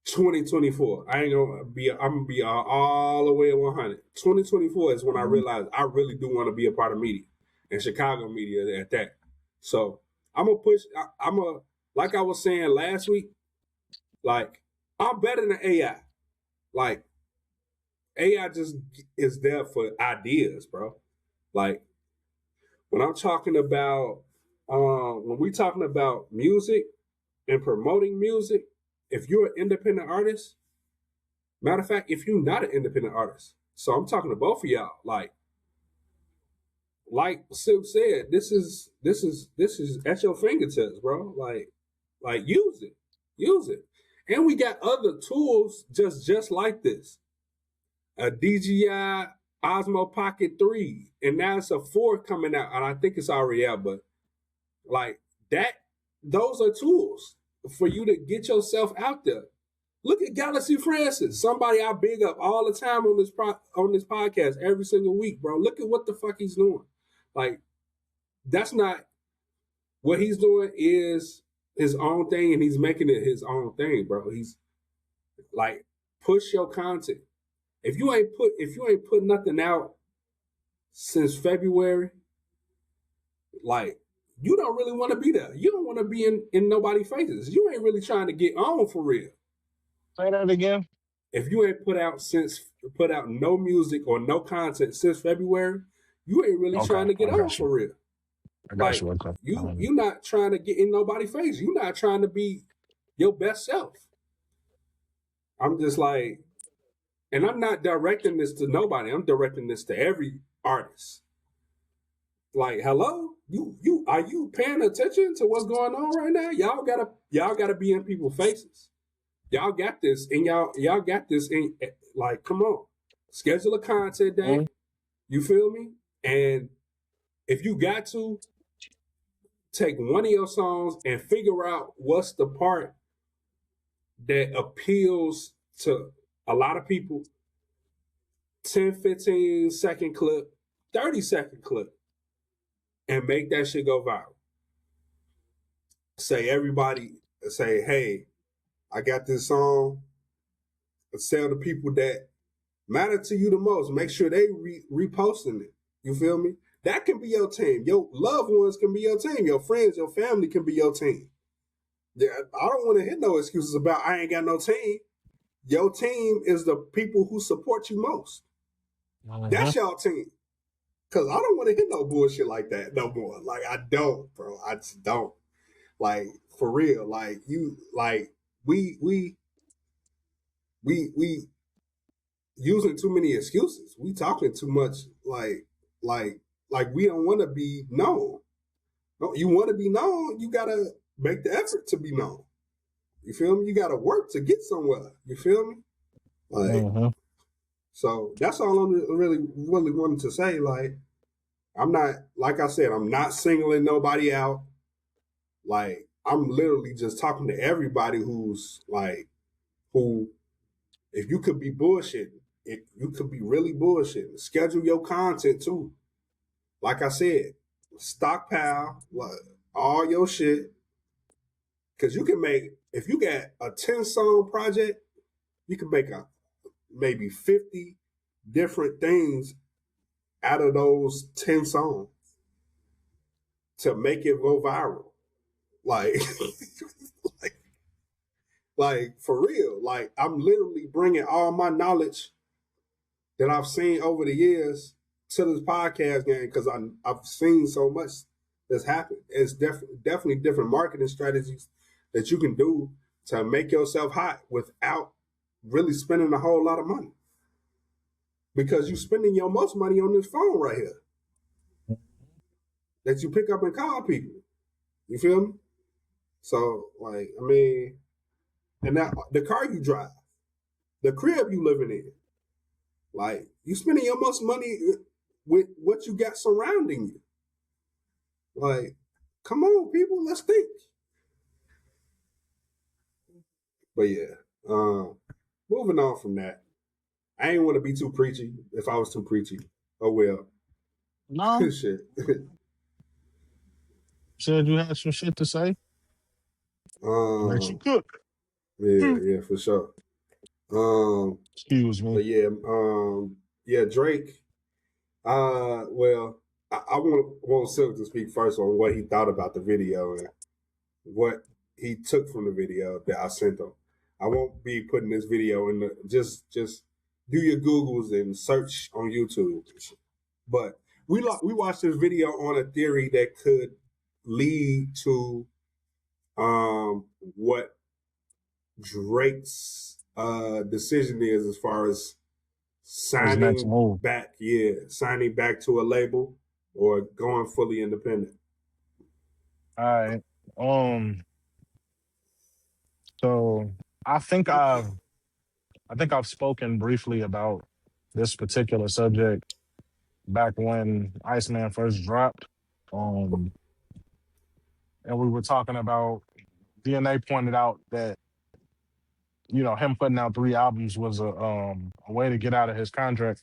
2024. I'm gonna be all the way at 100. 2024 is when I realized I really do want to be a part of media and Chicago media at that. So I'm gonna push. Like I was saying last week, like I'm better than AI. Like AI just is there for ideas, bro. Like when I'm talking about when we talking about music and promoting music, if you're an independent artist, matter of fact, if you're not an independent artist, so I'm talking to both of y'all, like Silk said, this is at your fingertips, bro. Like use it, and we got other tools just like this, a DJI Osmo Pocket 3, and now it's a 4 coming out, and I think it's already out, but like that, those are tools for you to get yourself out there. Look at Galaxy Francis, somebody I big up all the time on this podcast every single week, bro. Look at what the fuck he's doing. Like, that's not what he's doing is his own thing, and he's making it his own thing, bro. He's like, push your content. If you ain't put nothing out since February, like you don't really want to be there. You don't want to be in nobody's faces. You ain't really trying to get on for real. Say that again. If you ain't put out no music or no content since February, you ain't really trying to get on for real. I got you. Okay. You not trying to get in nobody's face. You not trying to be your best self. I'm just like, and I'm not directing this to nobody. I'm directing this to every artist. Like, hello, you are you paying attention to what's going on right now? Y'all gotta be in people's faces. Y'all got this, and y'all got this. In like, come on, schedule a content day. Mm-hmm. You feel me? And if you got to take one of your songs and figure out what's the part that appeals to a lot of people, 10, 15 second clip, 30-second clip, and make that shit go viral. Everybody say, hey, I got this song. Tell the people that matter to you the most. Make sure they reposting it. You feel me? That can be your team. Your loved ones can be your team. Your friends, your family can be your team. Yeah, I don't want to hear no excuses about I ain't got no team. Your team is the people who support you most. Uh-huh. That's your team. Because I don't want to hear no bullshit like that no more. Like, I don't, bro. I just don't. Like, for real. Like, we using too many excuses. We talking too much like we don't want to be known. No, you want to be known, you gotta make the effort to be known. You feel me? You gotta work to get somewhere. You feel me? Like, uh-huh. So that's all I'm really wanting to say. Like, I'm not, like I said, I'm not singling nobody out. Like, I'm literally just talking to everybody who, if you could be bullshitting, you could be really bullshitting. Schedule your content too. Like I said, stockpile all your shit. Cause you can make, if you got a 10-song project, you can make maybe 50 different things out of those 10 songs to make it go viral. Like, like for real. Like I'm literally bringing all my knowledge that I've seen over the years to this podcast game because I've seen so much that's happened. It's definitely different marketing strategies that you can do to make yourself hot without really spending a whole lot of money. Because you're spending your most money on this phone right here that you pick up and call people. You feel me? So, like, I mean, and now the car you drive, the crib you living in, like, you spending your most money with what you got surrounding you. Like, come on, people, let's think. But yeah, moving on from that. I ain't want to be too preachy. If I was too preachy, oh well. No, Shit. said you had some shit to say. Let you cook. Yeah, for sure. Excuse me. But yeah, Drake. Well, I want Silk to speak first on what he thought about the video and what he took from the video that I sent him. I won't be putting this video in the just do your Googles and search on YouTube. But we watched this video on a theory that could lead to what Drake's decision is as far as signing back to a label or going fully independent. All right. So I think I've spoken briefly about this particular subject back when Iceman first dropped. And we were talking about DNA pointed out that, you know, him putting out 3 albums was a way to get out of his contract,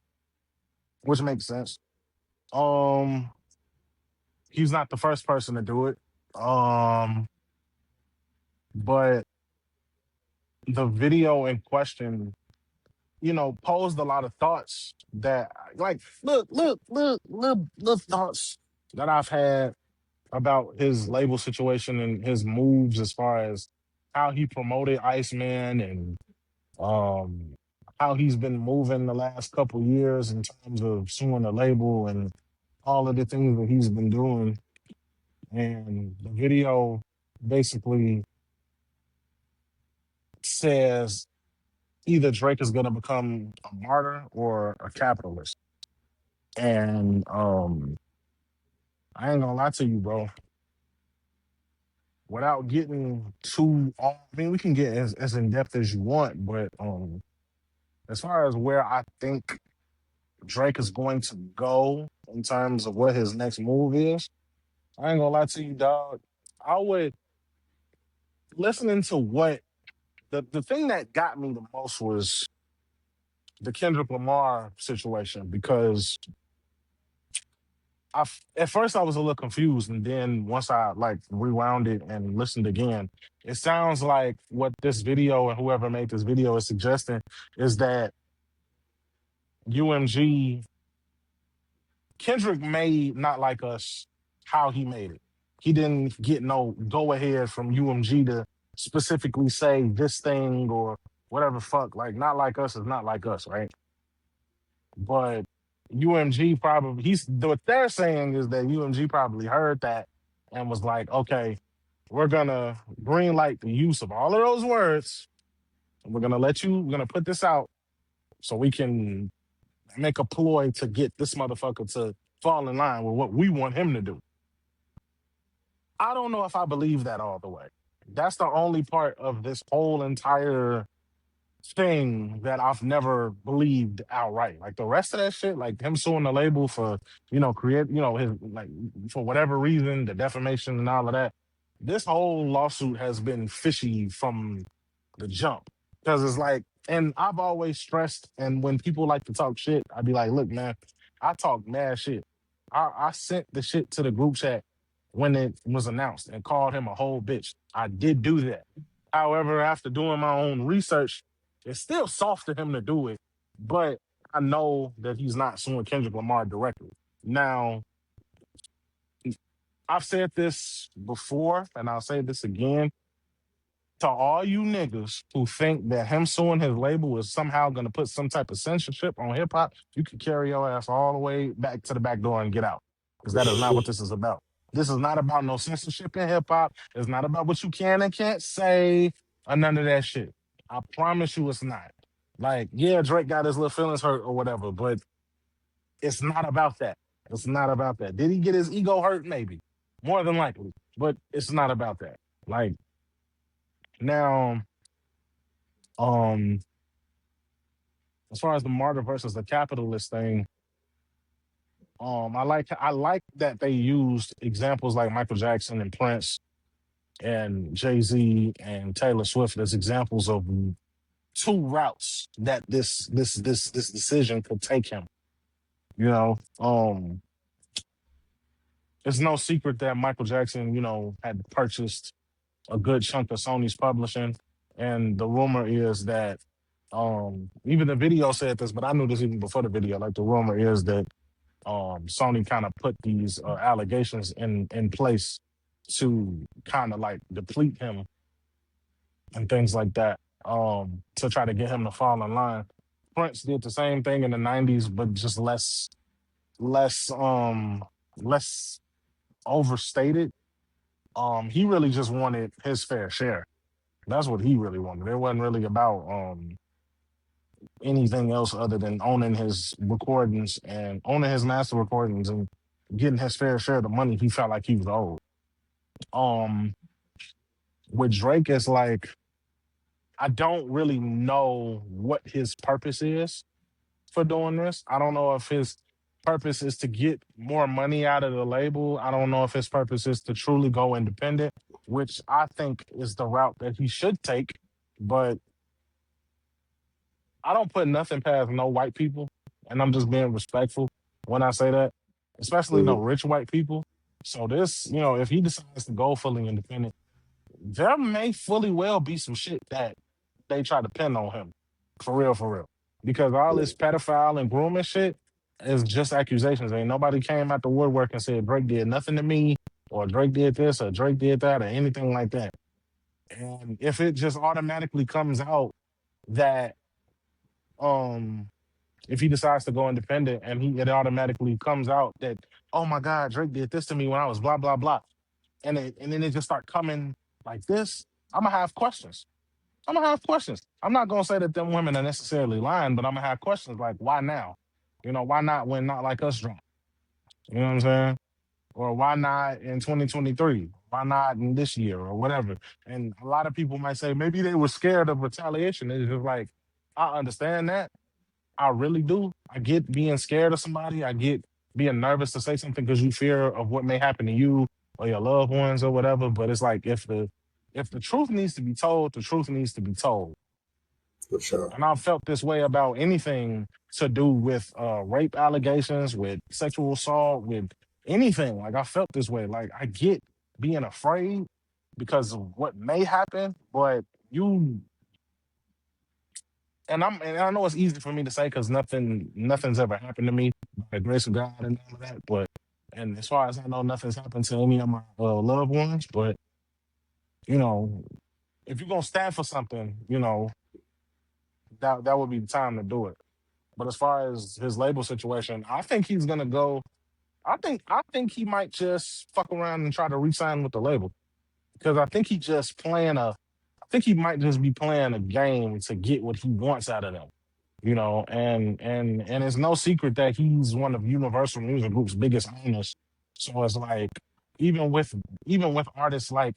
which makes sense. He's not the first person to do it. But the video in question, you know, posed a lot of thoughts that, like, little thoughts that I've had about his label situation and his moves as far as how he promoted Iceman and how he's been moving the last couple years in terms of suing the label and all of the things that he's been doing. And the video basically says either Drake is going to become a martyr or a capitalist. And I ain't gonna lie to you, bro. Without getting too, I mean, we can get as in depth as you want, but as far as where I think Drake is going to go in terms of what his next move is, I ain't gonna lie to you, dog. I would, listening to what the thing that got me the most was the Kendrick Lamar situation, because at first I was a little confused, and then once I like rewound it and listened again, it sounds like what this video and whoever made this video is suggesting is that UMG, Kendrick made Not Like Us how he made it. He didn't get no go ahead from UMG to specifically say this thing or whatever fuck. Like, Not Like Us is Not Like Us, right? But UMG probably, what they're saying is that UMG probably heard that and was like, okay, we're gonna green light the use of all of those words. And we're gonna put this out so we can make a ploy to get this motherfucker to fall in line with what we want him to do. I don't know if I believe that all the way. That's the only part of this whole entire thing that I've never believed outright. Like the rest of that shit, like him suing the label for, you know, his, like, for whatever reason, the defamation and all of that. This whole lawsuit has been fishy from the jump. Because it's like, And I've always stressed, and when people like to talk shit, I'd be like, look, man, I talk mad shit. I sent the shit to the group chat when it was announced and called him a whole bitch. I did do that. However, after doing my own research, it's still soft to him to do it, but I know that he's not suing Kendrick Lamar directly. Now, I've said this before, and I'll say this again to all you niggas who think that him suing his label is somehow going to put some type of censorship on hip hop. You can carry your ass all the way back to the back door and get out, because that is not what this is about. This is not about no censorship in hip hop. It's not about what you can and can't say or none of that shit. I promise you it's not. Like, yeah, Drake got his little feelings hurt or whatever, but it's not about that. It's not about that. Did he get his ego hurt? Maybe. More than likely. But it's not about that. Like, now, as far as the martyr versus the capitalist thing, I like that they used examples like Michael Jackson and Prince and Jay-Z and Taylor Swift as examples of two routes that this decision could take him. You know, it's no secret that Michael Jackson, had purchased a good chunk of Sony's publishing. And the rumor is that even the video said this, but I knew this even before the video. Like, the rumor is that Sony kind of put these allegations in place to kind of like deplete him and things like that, to try to get him to fall in line. Prince did the same thing in the 90s, but just less less overstated. He really just wanted his fair share. That's what he really wanted. It wasn't really about anything else other than owning his recordings and owning his master recordings and getting his fair share of the money he felt like he was owed. Um, with Drake, it's like, I don't really know what his purpose is for doing this. I don't know if his purpose is to get more money out of the label. I don't know if his purpose is to truly go independent, which I think is the route that he should take. But I don't put nothing past no white people, and I'm just being respectful when I say that, especially no Mhm. rich white people. So this, if he decides to go fully independent, there may fully well be some shit that they try to pin on him. For real, for real. Because all Yeah. this pedophile and grooming shit is just accusations. Ain't nobody came out the woodwork and said Drake did nothing to me, or Drake did this, or Drake did that, or anything like that. And if it just automatically comes out that um if he decides to go independent and it automatically comes out that, oh my God, Drake did this to me when I was blah blah blah, and then it just start coming like this, I'm gonna have questions. I'm gonna have questions. I'm not gonna say that them women are necessarily lying, but I'm gonna have questions like, why now? Why not when Not Like Us drunk? You know what I'm saying? Or why not in 2023? Why not in this year or whatever? And a lot of people might say maybe they were scared of retaliation. It's just like, I understand that. I really do. I get being scared of somebody. I get being nervous to say something because you fear of what may happen to you or your loved ones or whatever. But it's like, if the truth needs to be told, the truth needs to be told. For sure. And I've felt this way about anything to do with rape allegations, with sexual assault, with anything. Like, I felt this way. Like, I get being afraid because of what may happen, but you and I know it's easy for me to say because nothing's ever happened to me by the grace of God and all of that. But and as far as I know, nothing's happened to any of my loved ones. But you know, if you're gonna stand for something, that would be the time to do it. But as far as his label situation, I think he's gonna go. I think he might just fuck around and try to re-sign with the label because I think he just playing a. I think he might just be playing a game to get what he wants out of them. And it's no secret that he's one of Universal Music Group's biggest owners. So it's like even with even with artists like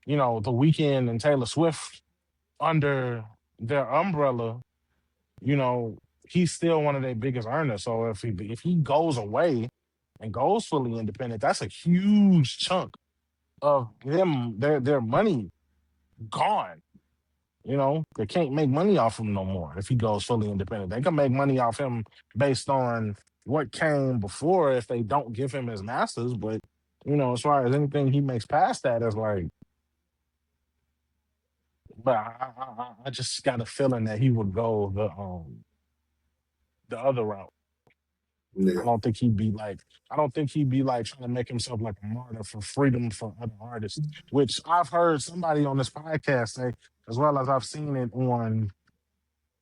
The Weeknd and Taylor Swift under their umbrella, you know, he's still one of their biggest earners. So if he goes away and goes fully independent, that's a huge chunk of them their money gone. they can't make money off him no more if he goes fully independent. They can make money off him based on what came before if they don't give him his masters. But, as far as anything he makes past that is like, but I just got a feeling that he would go the other route. Yeah. I don't think he'd be like trying to make himself like a martyr for freedom for other artists, which I've heard somebody on this podcast say, as well as I've seen it on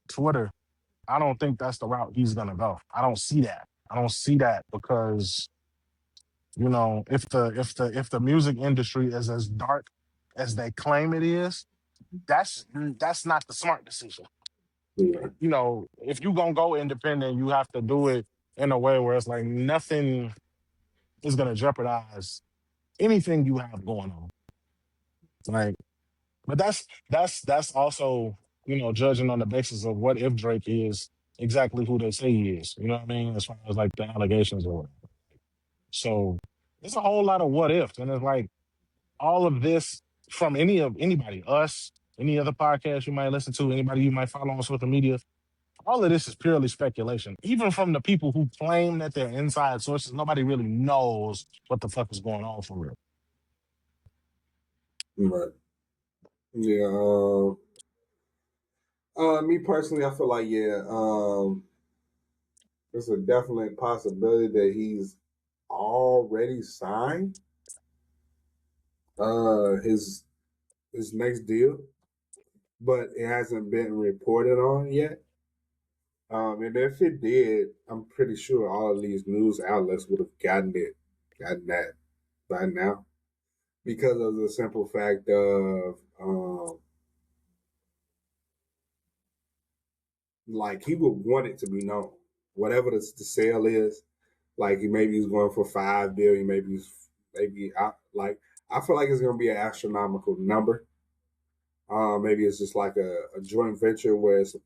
Twitter. I don't think that's the route he's gonna go. I don't see that. I don't see that because, if the music industry is as dark as they claim it is, that's not the smart decision. Yeah. If you gonna go independent, you have to do it in a way where it's like nothing is gonna jeopardize anything you have going on. Like, but that's also, judging on the basis of what if Drake is exactly who they say he is. You know what I mean? As far as like the allegations or whatever. So there's a whole lot of what ifs. And it's like all of this from anybody, us, any other podcast you might listen to, anybody you might follow on social media, all of this is purely speculation. Even from the people who claim that they're inside sources, nobody really knows what the fuck is going on for real. Right. Yeah. Me personally, I feel like there's a definite possibility that he's already signed his next deal, but it hasn't been reported on yet. And if it did, I'm pretty sure all of these news outlets would have gotten that by now, because of the simple fact of like he would want it to be known, whatever the sale is. Like maybe he's going for 5 billion, I feel like it's gonna be an astronomical number. Maybe it's just like a joint venture where it's a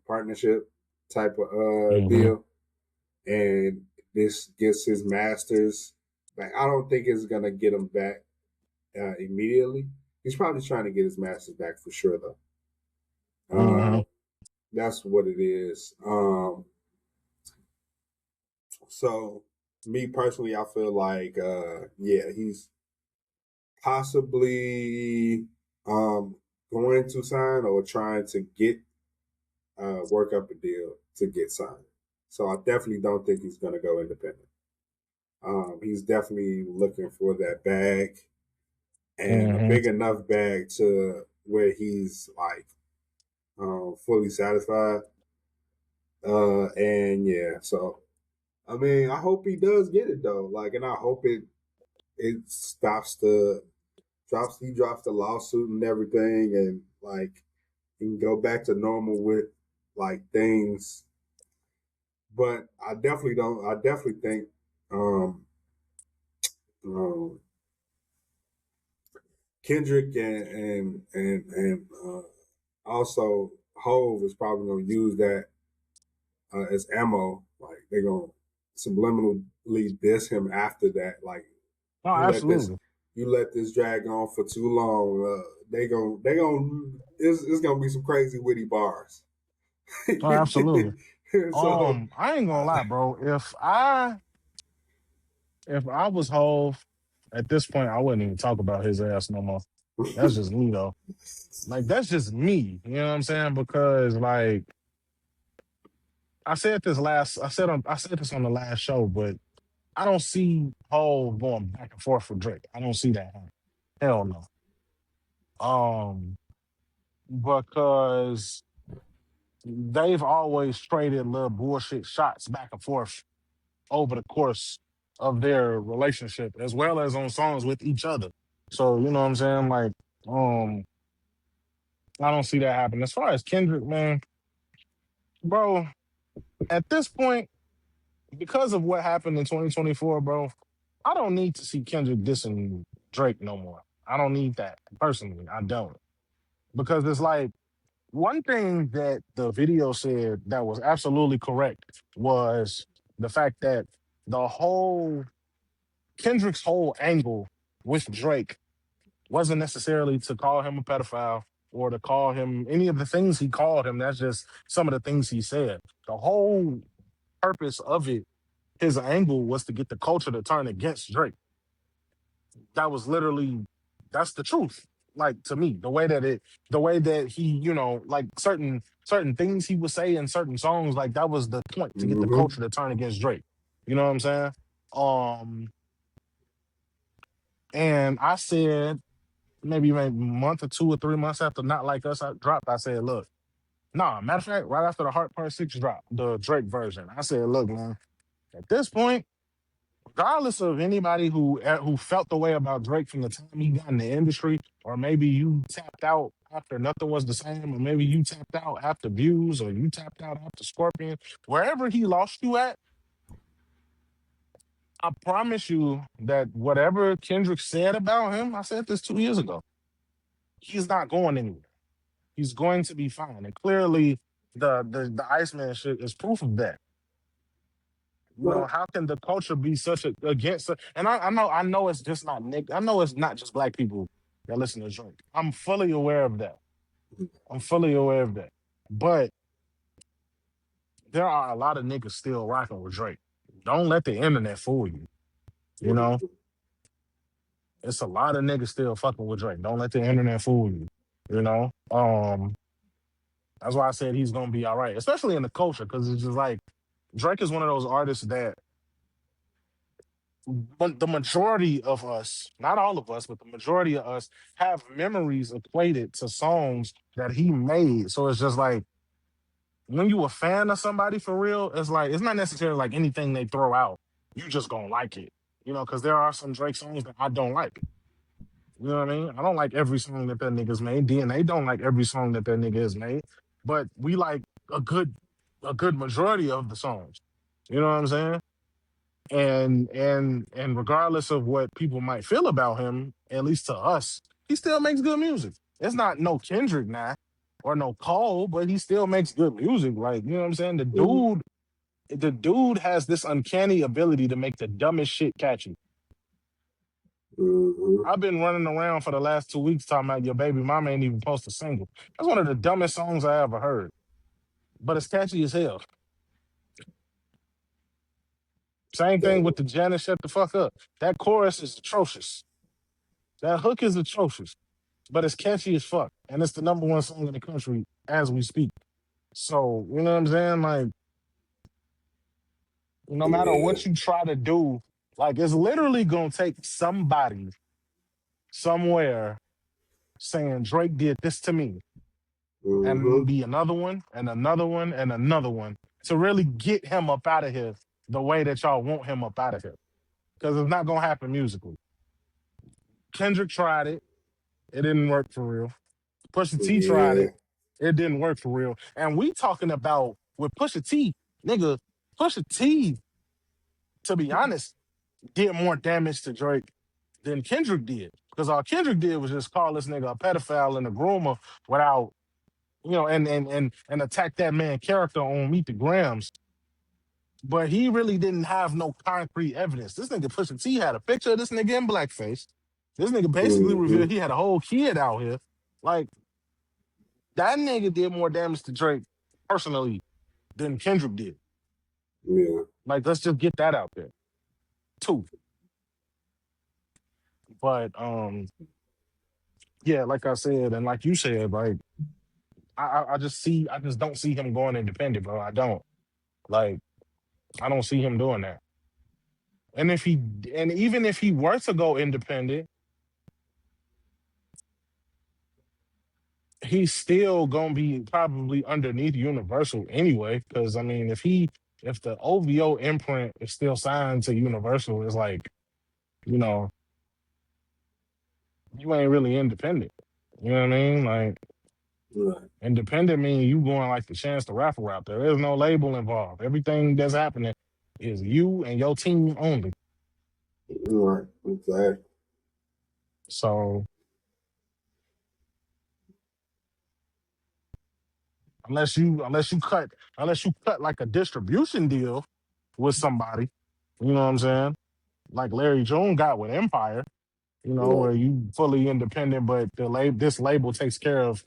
partnership type of Mm-hmm. deal, and this gets his masters. Like I don't think it's gonna get him back immediately. He's probably trying to get his masters back for sure, though. Mm-hmm. That's what it is. So me personally, I feel like he's possibly going to sign or trying to get work up a deal to get signed. So I definitely don't think he's going to go independent. He's definitely looking for that bag, and a Mm-hmm. big enough bag to where he's like fully satisfied. And yeah, so I mean, I hope he does get it though. Like, and I hope it stops he drops the lawsuit and everything, and like he can go back to normal with like things. But I definitely don't. I definitely think um, um, Kendrick and also Hove is probably gonna use that as ammo. Like they're gonna subliminally diss him after that. Like Oh, you let this absolutely. you let this drag on for too long. It's gonna be some crazy witty bars. Oh, absolutely. So I ain't gonna lie, bro. If I was Hove at this point, I wouldn't even talk about his ass no more. That's just me though. Like that's just me. You know what I'm saying? Because like I said this on the last show, but I don't see Hove going back and forth with Drake. I don't see that happening. Hell no. Because they've always traded little bullshit shots back and forth over the course of their relationship, as well as on songs with each other. So you know what I'm saying? Like, um, I don't see that happening. As far as Kendrick, man, bro, at this point, because of what happened in 2024, bro, I don't need to see Kendrick dissing Drake no more. I don't need that personally. I don't, because it's like one thing that the video said that was absolutely correct was the fact that the whole Kendrick's whole angle with Drake wasn't necessarily to call him a pedophile. or to call him any of the things he called him. That's just some of the things he said. The whole purpose of it, his angle was to get the culture to turn against Drake. That was literally, that's the truth. Like to me, the way that he, like certain things he would say in certain songs, like that was the point to get the Mm-hmm. culture to turn against Drake. You know what I'm saying? Um, and I said maybe a month or 2 or 3 months after Not Like Us I dropped, I said, look, nah, matter of fact, right after the Heart Part 6 dropped, the Drake version, I said, look, man, at this point, regardless of anybody who felt the way about Drake from the time he got in the industry, or maybe you tapped out after Nothing Was the Same, or maybe you tapped out after Views, or you tapped out after Scorpion, wherever he lost you at, I promise you that whatever Kendrick said about him, I said this 2 years ago, he's not going anywhere. He's going to be fine. And clearly the Iceman shit is proof of that. Right. How can the culture be such a against and I know it's just not Nick. I know it's not just black people that listen to Drake. I'm fully aware of that. I'm fully aware of that. But there are a lot of niggas still rocking with Drake. Don't let the internet fool you. You know? It's a lot of niggas still fucking with Drake. Don't let the internet fool you. You know? That's why I said he's gonna be all right, especially in the culture, because it's just like Drake is one of those artists that but the majority of us, not all of us, but the majority of us have memories equated to songs that he made. So it's just like when you a fan of somebody for real, it's like it's not necessarily like anything they throw out, you just gonna like it. Because there are some Drake songs that I don't like. You know what I mean? I don't like every song that nigga's made. DNA don't like every song that nigga has made. But we like a good majority of the songs. You know what I'm saying? And regardless of what people might feel about him, at least to us, he still makes good music. It's not no Kendrick now or no Cole, but he still makes good music. Like, you know what I'm saying? The dude has this uncanny ability to make the dumbest shit catchy. Mm-hmm. I've been running around for the last 2 weeks talking about your baby mama ain't even post a single. That's one of the dumbest songs I ever heard. But it's catchy as hell. Same thing with the Janet Shut the Fuck Up. That chorus is atrocious. That hook is atrocious. But it's catchy as fuck. And it's the number one song in the country as we speak. So, you know what I'm saying? Like, no matter Yeah. what you try to do, like, it's literally gonna take somebody somewhere saying Drake did this to me. Mm-hmm. And be another one and another one and another one to really get him up out of here the way that y'all want him up out of here. Because it's not gonna happen musically. Kendrick tried it. It didn't work for real. Pusha T tried Yeah. it. It didn't work for real. And we talking about with Pusha T, nigga, Pusha T, to be honest, did more damage to Drake than Kendrick did. Because all Kendrick did was just call this nigga a pedophile and a groomer without, and attack that man character on Meet the Grams. But he really didn't have no concrete evidence. This nigga Pusha T had a picture of this nigga in blackface. This nigga basically Mm-hmm. revealed he had a whole kid out here. Like, that nigga did more damage to Drake personally than Kendrick did. Yeah. Like, let's just get that out there. Two. But yeah, like I said, and like you said, like I just don't see him going independent, bro. I don't. Like, I don't see him doing that. And even if he were to go independent, he's still gonna be probably underneath Universal anyway. Because I mean, if the OVO imprint is still signed to Universal, it's like, you know, you ain't really independent. You know what I mean? Like, Right. independent mean you going like the Chance the Rapper route. There is no label involved. Everything that's happening is you and your team only. Right. Exactly. So unless you cut like a distribution deal with somebody, you know what I'm saying? Like Larry June got with Empire, Right. where you fully independent, but this label takes care of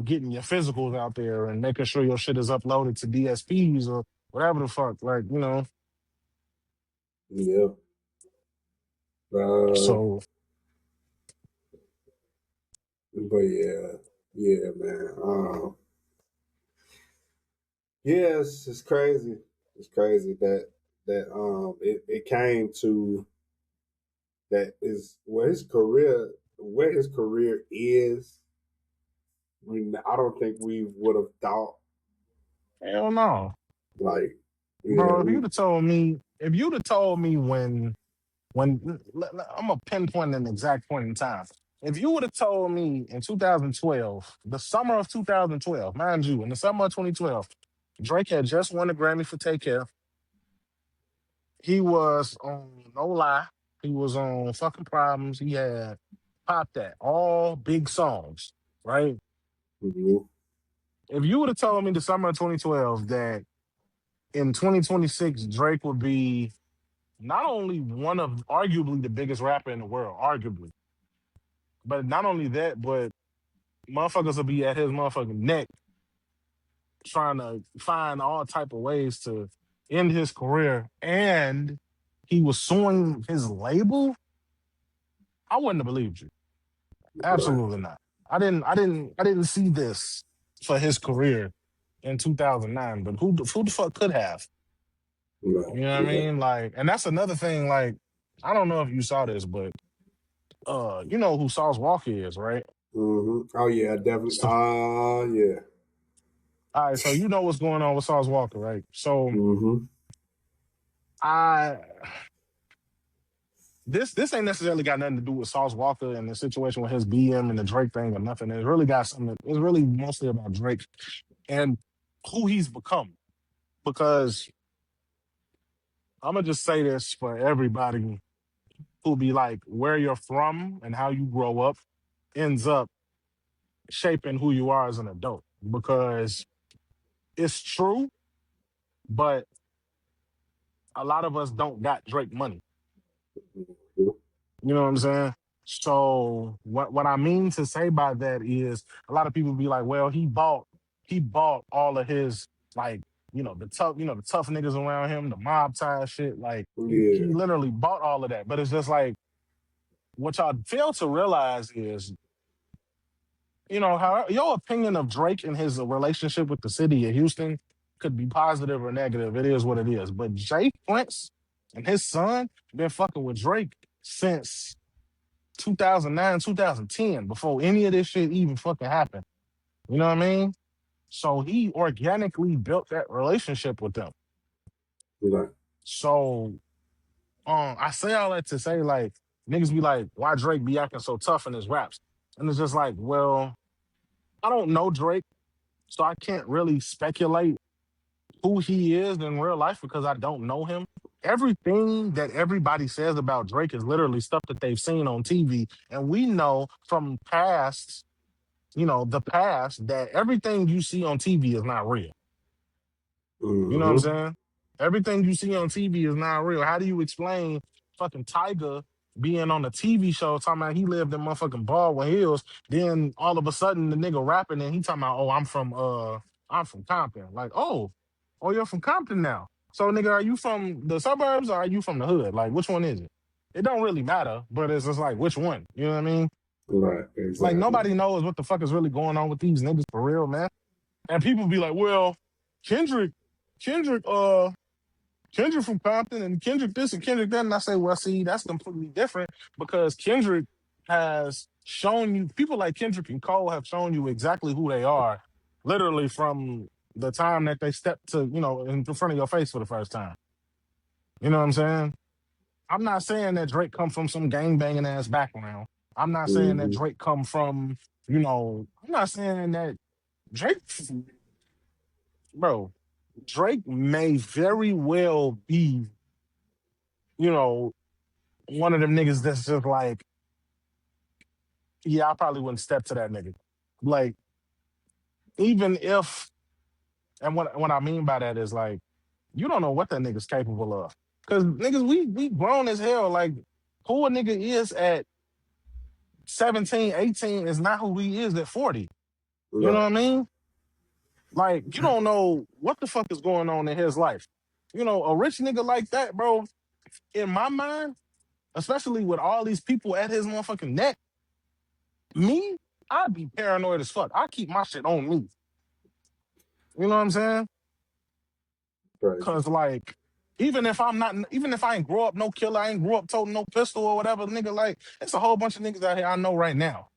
getting your physicals out there and making sure your shit is uploaded to DSPs or whatever the fuck. Yeah. Uh, So but yeah, man. Yes, it's crazy. It's crazy that it came to that is where his career is. I don't think we would have thought hell no. like yeah Bro, we if you'd have told me I'm gonna pinpoint an exact point in time. If you would have told me in 2012, the summer of 2012, mind you, in the summer of 2012, Drake had just won a Grammy for Take Care. He was on No Lie. He was on Fucking Problems. He had Pop That, all big songs, right? mhm, If you would have told me the summer of 2012 that in 2026 Drake would be not only one of arguably the biggest rapper in the world, arguably, but not only that, but motherfuckers will be at his motherfucking neck trying to find all type of ways to end his career, and he was suing his label, I wouldn't have believed you. right, Absolutely not. I didn't see this for his career in 2009, but who the fuck could have? right, You know what I yeah, mean? Like, and that's another thing, like, I don't know if you saw this, but you know who Sauce Walker is, right? oh yeah, definitely, So, yeah, all right, so you know what's going on with Sauce Walker, right? So mm-hmm, I this ain't necessarily got nothing to do with Sauce Walker and the situation with his BM and the Drake thing or nothing. It's really got something. It's really mostly about Drake and who he's become. Because I'm gonna just say this for everybody who be like, where you're from and how you grow up ends up shaping who you are as an adult. Because it's true, but a lot of us don't got Drake money. You know what I'm saying? So what I mean to say by that is a lot of people be like, well, he bought all of his like, the tough niggas around him, the mob tie shit. Like he yeah, literally bought all of that. But it's just like what y'all fail to realize is, how your opinion of Drake and his relationship with the city of Houston could be positive or negative. It is what it is. But Jay Prince and his son been fucking with Drake since 2009, 2010, before any of this shit even fucking happened. You know what I mean? So he organically built that relationship with them. right, So I say all that to say, like, niggas be like, why Drake be acting so tough in his raps? And it's just like, well, I don't know Drake, so I can't really speculate who he is in real life because I don't know him. Everything that everybody says about Drake is literally stuff that they've seen on TV. And we know from the past that everything you see on TV is not real. You know what I'm mm-hmm, saying? Everything you see on TV is not real. How do you explain fucking Tiger being on a TV show talking about he lived in motherfucking Baldwin Hills, then all of a sudden the nigga rapping and he talking about, oh, I'm from Compton. Like, oh, you're from Compton now. So nigga, are you from the suburbs or are you from the hood? Like, which one is it? It don't really matter, but it's just like which one? You know what I mean? right, Like exactly, nobody knows what the fuck is really going on with these niggas for real, man. And people be like, well, Kendrick, Kendrick, uh, Kendrick from Compton and Kendrick this and Kendrick that. And I say, well, see, that's completely different because Kendrick has shown you, people like Kendrick and Cole have shown you exactly who they are, literally from the time that they stepped in front of your face for the first time. You know what I'm saying? I'm not saying that Drake come from some gang banging ass background. I'm not saying that mm-hmm, Drake come from, I'm not saying that Drake, bro, Drake may very well be, you know, one of them niggas that's just like, yeah, I probably wouldn't step to that nigga. Like, even if, and what I mean by that is like, you don't know what that nigga's capable of. Cause niggas, we grown as hell. Like, who a nigga is at 17, 18 is not who he is at 40. You know what Right. I mean? Like, you don't know what the fuck is going on in his life. You know, a rich nigga like that, bro, in my mind, especially with all these people at his motherfucking neck, me, I'd be paranoid as fuck. I keep my shit on me. You know what I'm saying? Crazy. Cause like, even if I ain't grow up no killer, I ain't grow up toting no pistol or whatever, nigga, like, it's a whole bunch of niggas out here I know right now,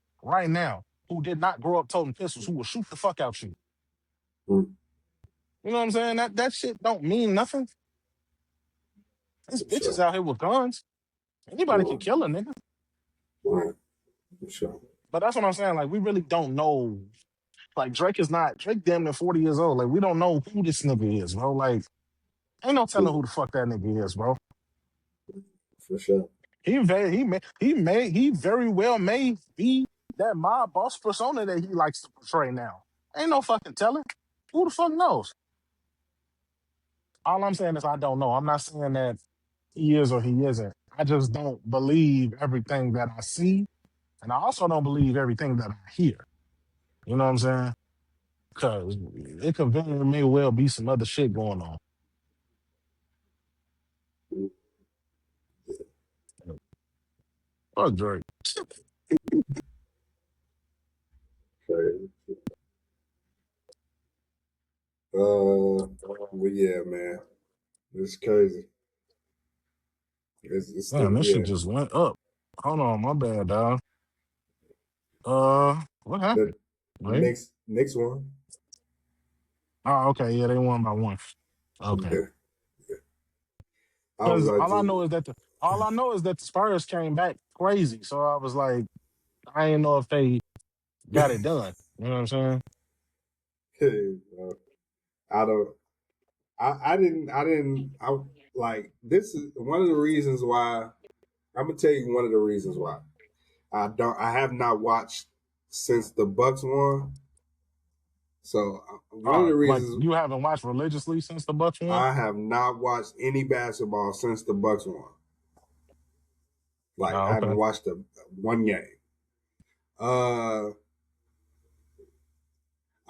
who did not grow up toting pistols, who will shoot the fuck out you. Mm, You know what I'm saying? That shit don't mean nothing. There's for bitches sure. out here with guns. Anybody can Right. kill a nigga. Right. For sure. But that's what I'm saying. Like, we really don't know. Like, Drake damn near 40 years old. Like, we don't know who this nigga is, bro. Like, ain't no telling Mm, who the fuck that nigga is, bro. for sure. He very well may be that mob boss persona that he likes to portray now. Ain't no fucking telling. Who the fuck knows? All I'm saying is I don't know. I'm not saying that he is or he isn't. I just don't believe everything that I see. And I also don't believe everything that I hear. You know what I'm saying? Because it could very may well be some other shit going on. Mm, Fuck Drake. crazy. But yeah, man, it's crazy. It's Damn, still, this shit yeah. just went up. Hold on, my bad, dog. What The happened? Wait. next one. Oh, okay. Yeah, they won by one. Okay. Yeah. I was Because like, just all I know is that the Spurs came back crazy. So I was like, I didn't know if they got it done. You know what I'm saying? I don't. I like this is one of the reasons why. I'm gonna tell you one of the reasons why I have not watched since the Bucks won. So one of the Like reasons you haven't watched religiously since the Bucks won? I have not watched any basketball since the Bucks won. Like I Oh, haven't okay. watched one game. Uh,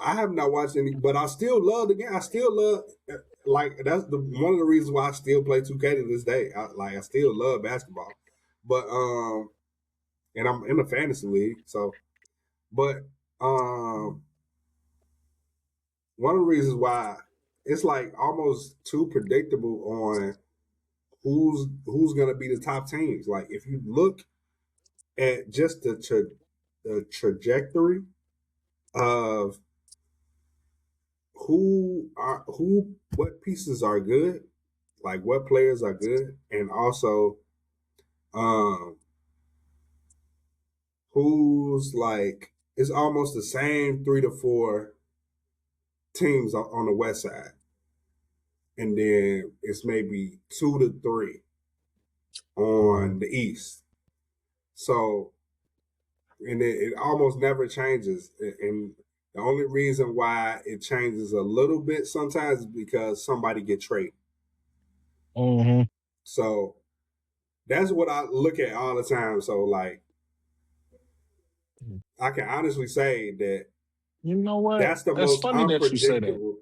I have not watched any, but I still love the game. I still love like that's the one of the reasons why I still play 2K to this day. I still love basketball, but and I'm in a fantasy league, so but um one of the reasons why it's like almost too predictable on who's gonna be the top teams. Like if you look at just the trajectory of who what pieces are good, like what players are good, and also um who's like it's almost the same 3 to 4 teams on the west side, and then it's maybe 2 to 3 Mhm. on the east. So and it almost never changes, and the only reason why it changes a little bit sometimes is because somebody get traded. Mm-hmm. So that's what I look at all the time. So like I can honestly say that You know what? that's the It's most funny that you say that. unpredictable.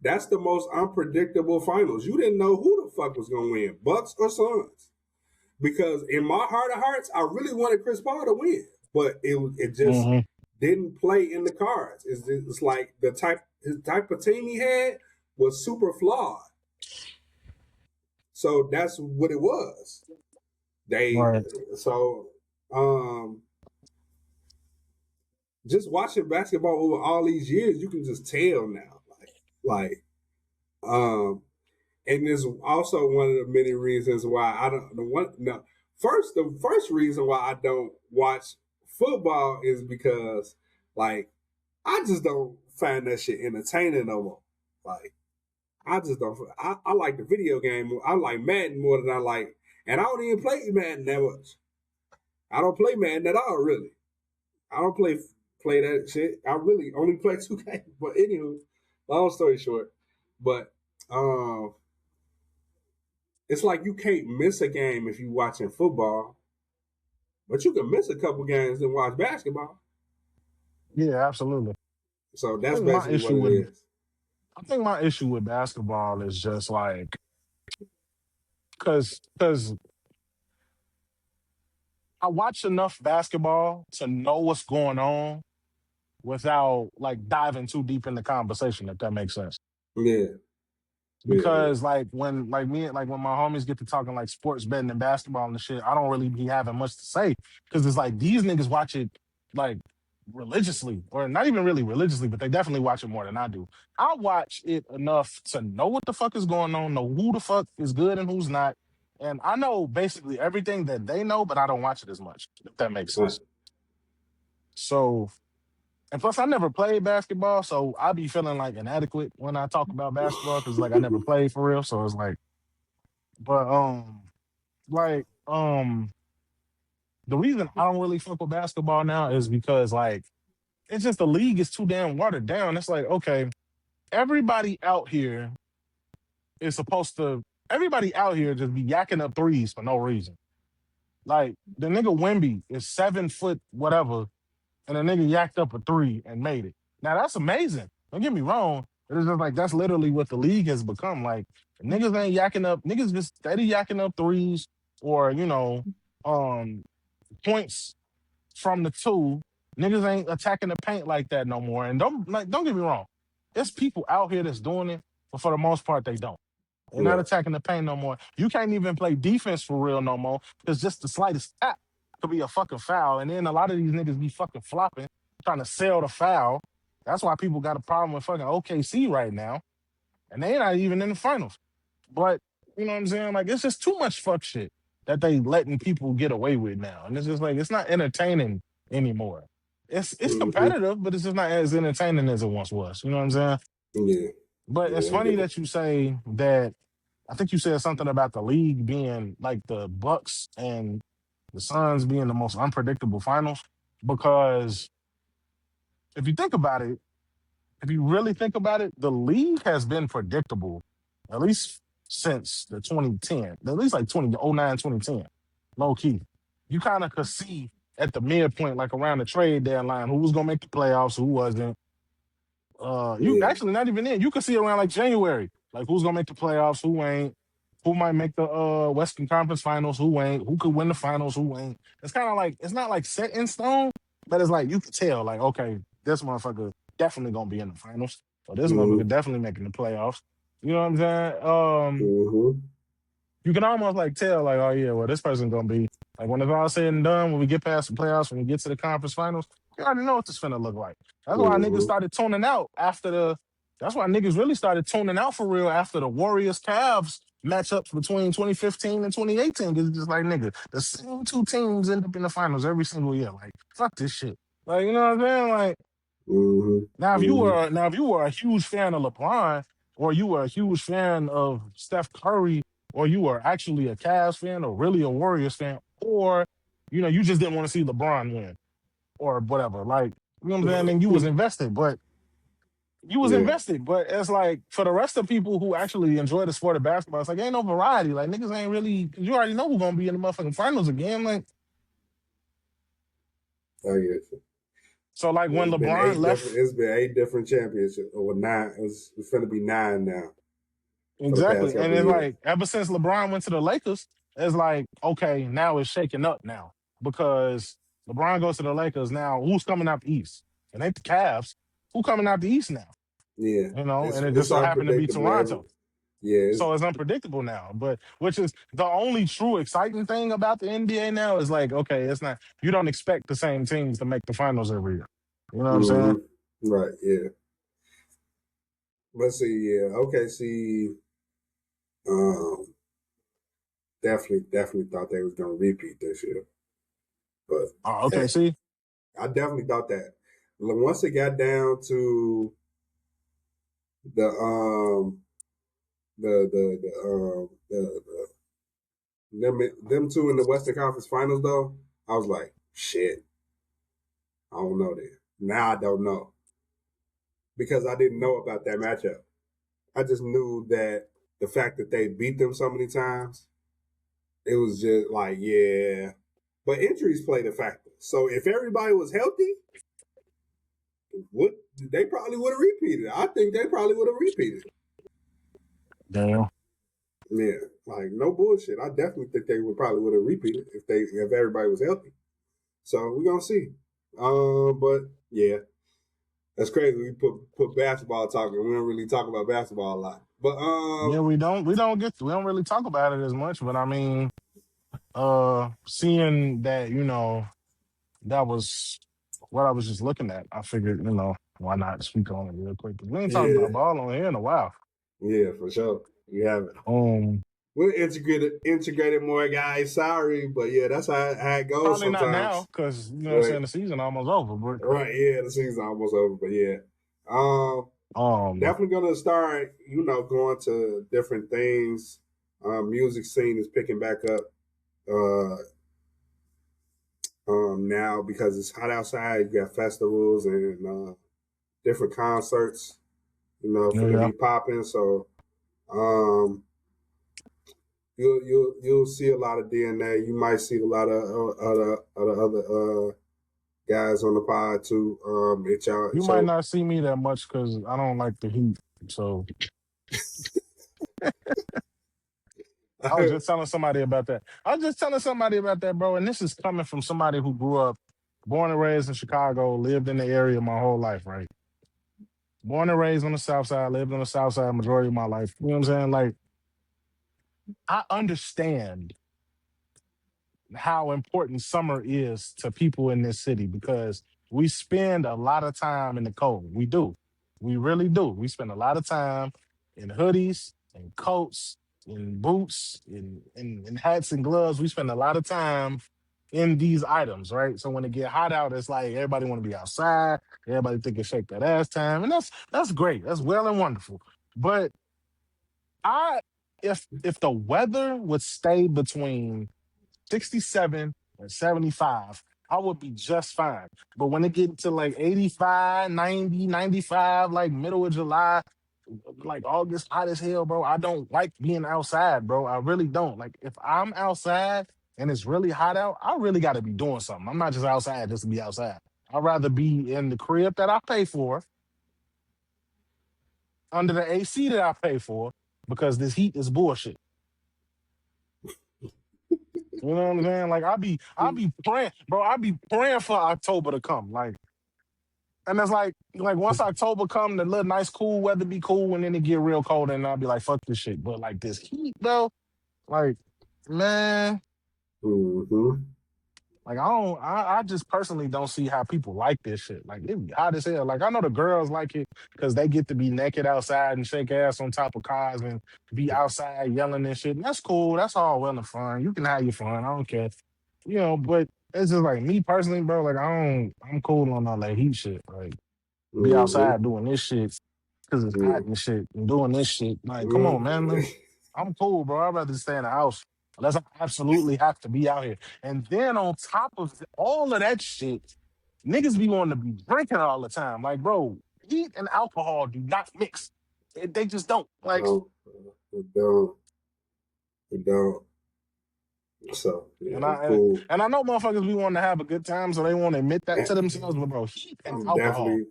That's the most unpredictable finals. You didn't know who the fuck was gonna win, Bucks or Suns. Because in my heart of hearts, I really wanted Chris Paul to win, but it just Mm-hmm. didn't play in the cards. It's like his type of team he had was super flawed. So that's what it was. They Right. so um just watching basketball over all these years, you can just tell now. Like um and there's also one of the many reasons why I don't the one no the first reason why I don't watch football is because like I just don't find that shit entertaining no more. Like I just don't. I like the video game more. I like Madden more than I like, and I don't even play Madden that much. I don't play Madden at all, really. I don't play that shit. I really only play 2K. But anywho, long story short, but um, it's like you can't miss a game if you watching football, but you can miss a couple games and watch basketball. Yeah, absolutely. So I that's think my basically what issue it with is. I think my issue with basketball is just like because I watch enough basketball to know what's going on without like diving too deep in the conversation, if that makes sense. Yeah, yeah, Because like when like me like when my homies get to talking like sports betting and basketball and shit, I don't really be having much to say because it's like these niggas watch it like religiously or not even really religiously, but they definitely watch it more than I do. I watch it enough to know what the fuck is going on, know who the fuck is good and who's not, and I know basically everything that they know, but I don't watch it as much. If that makes right, sense. So and plus, I never played basketball, so I be feeling like inadequate when I talk about basketball because like I never played for real. So it's like, but like the reason I don't really fuck with basketball now is because like it's just the league is too damn watered down. It's like okay, everybody out here is supposed to. Everybody out here just be yakking up threes for no reason. Like the nigga Wimby is 7 foot whatever and a nigga yacked up a three and made it. Now that's amazing. Don't get me wrong. It's just like that's literally what the league has become. Like niggas ain't yakking up, niggas just steady yakking up threes or um points from the two. Niggas ain't attacking the paint like that no more. And don't get me wrong. There's people out here that's doing it, but for the most part they don't. They're not right. attacking the paint no more. You can't even play defense for real no more because just the slightest tap could be a fucking foul. And then a lot of these niggas be fucking flopping, trying to sell the foul. That's why people got a problem with fucking OKC right now. And they not even in the finals. But, you know what I'm saying? Like, it's just too much fuck shit that they letting people get away with now. And it's just like, it's not entertaining anymore. It's Hmm. competitive, but it's just not as entertaining as it once was. You know what I'm saying? Yeah, But it's yeah, I funny get it. that you say that I think you said something about the league being like the Bucks and the Suns being the most unpredictable finals. Because if you think about it, if you really think about it, the league has been predictable at least since the 2010, at least like 2009, 2010, low key. You kind of could see at the midpoint, like around the trade deadline, who was gonna make the playoffs, who wasn't. You Yeah. actually not even in. You could see around like January, like who's gonna make the playoffs, who ain't, who might make the Western Conference Finals, who ain't, who could win the finals, who ain't. It's kind of like it's not like set in stone, but it's like you could tell, like okay, this motherfucker definitely gonna be in the finals, or this Hmm. motherfucker definitely making the playoffs. You know what I'm saying? Hmm. You can almost like tell, like, oh yeah, well, this person gonna be like when it's all said and done, when we get past the playoffs, when we get to the conference finals, you already know what this finna look like. That's why niggas Hmm. started tuning out after the. That's why niggas really started tuning out for real after the Warriors Cavs matchups between 2015 and 2018. Cause it's just like nigga, the same two teams end up in the finals every single year. Like fuck this shit. Like you know what I'm saying? Like Hmm. Hmm. now if you were a huge fan of LeBron, or you were a huge fan of Steph Curry, or you were actually a Cavs fan, or really a Warriors fan, or you just didn't want to see LeBron win, or whatever. Like you know what I'm saying? Then you was invested, but Yeah, it's like for the rest of people who actually enjoy the sport of basketball, it's like ain't no variety. Like niggas ain't really. You already know who's gonna be in the motherfucking finals again. Like I get you. so, like when LeBron left. It's been 8 different championships, or nine. It's going to be nine now for the past Exactly. And couple of it's years. like ever since LeBron went to the Lakers, it's like, okay, now it's shaking up now. Because LeBron goes to the Lakers now. Who's coming out the East? It ain't the Cavs. Who coming out the East now? Yeah, And it just it's so happened to be unpredictable. Toronto. Yeah, So it's unpredictable now. But which is the only true exciting thing about the NBA now is like, okay, it's not you don't expect the same teams to make the finals every year. You know what I'm saying? hmm, right. Yeah, let's see. Yeah, okay. See, um, definitely thought they was going to repeat this year, but Oh, okay. hey, See? I definitely thought that. Once it got down to the them two in the Western Conference Finals though, I was like, shit, I don't know then. Now I don't know because I didn't know about that matchup. I just knew that the fact that they beat them so many times, it was just like, yeah. But injuries played a factor. So if everybody was healthy, What they probably would have repeated. I think they probably would have repeated. Damn. Yeah, like no bullshit. I definitely think they would have repeated if everybody was healthy. So we're gonna see. But yeah, that's crazy. We put basketball talking. We don't really talk about basketball a lot. But Yeah, we don't really talk about it as much, but I mean, seeing that, that was what I was just looking at, I figured, why not speak on it real quick? 'Cause we ain't talked yeah, about ball on here in a while. yeah, for sure. We have it. Um, We'll integrate it more, guys. Sorry, but yeah, that's how it goes Probably not now, sometimes. because you know what I'm Right, saying, the season almost over. But right. Yeah, the season's almost over, but yeah. Um, um, Definitely gonna start, going to different things. Music scene is picking back up uh now because it's hot outside. You got festivals and different concerts, finna yeah, be popping. So um you'll see a lot of DNA. You might see a lot of other guys on the pod too. It's y'all you might so not see me that much because I don't like the heat. So I was just telling somebody about that. I was just telling somebody about that, bro. And this is coming from somebody who grew up, born and raised in Chicago, lived in the area my whole life, right? Born and raised on the South Side, lived on the South Side majority of my life. You know what I'm saying? Like, I understand how important summer is to people in this city because we spend a lot of time in the cold. We do. We really do. We spend a lot of time in hoodies and coats, in boots, in hats and gloves. We spend a lot of time in these items, right? So when it get hot out, it's like everybody want to be outside. Everybody think it's shake that ass time, and that's great. That's well and wonderful. But I, if the weather would stay between 67 and 75, I would be just fine. But when it get to like 85, 90, 95, like middle of July, like August, hot as hell, bro, I don't like being outside, bro. I really don't. Like if I'm outside and it's really hot out, I really got to be doing something. I'm not just outside just to be outside. I'd rather be in the crib that I pay for, under the AC that I pay for, because this heat is bullshit. You know what I'm saying? Like I be praying, bro. I be praying for October to come. Like, and it's like once October come, the little nice cool weather be cool, and then it get real cold, and I'll be like, fuck this shit. But like this heat, though, like, man, hmm like I just personally don't see how people like this shit. Like it be hot as hell. Like I know the girls like it because they get to be naked outside and shake ass on top of cars and be outside yelling and shit. And that's cool. That's all well and fun. You can have your fun. I don't care. But it's just like me personally, bro. Like I'm cool on all that heat shit. Like be hmm outside doing this shit because it's Yeah. hot and shit and doing this shit. Like, come on, man. Mhm. I'm cool, bro. I'd rather stay in the house unless I absolutely have to be out here. And then on top of all of that shit, niggas be wanting to be drinking all the time. Like, bro, heat and alcohol do not mix. They just don't. Like, No, it don't. It don't. So yeah, and I'm I cool. and I know motherfuckers be wanting to have a good time, so they want to admit that Eh, to themselves. But bro, heat and I'm alcohol definitely,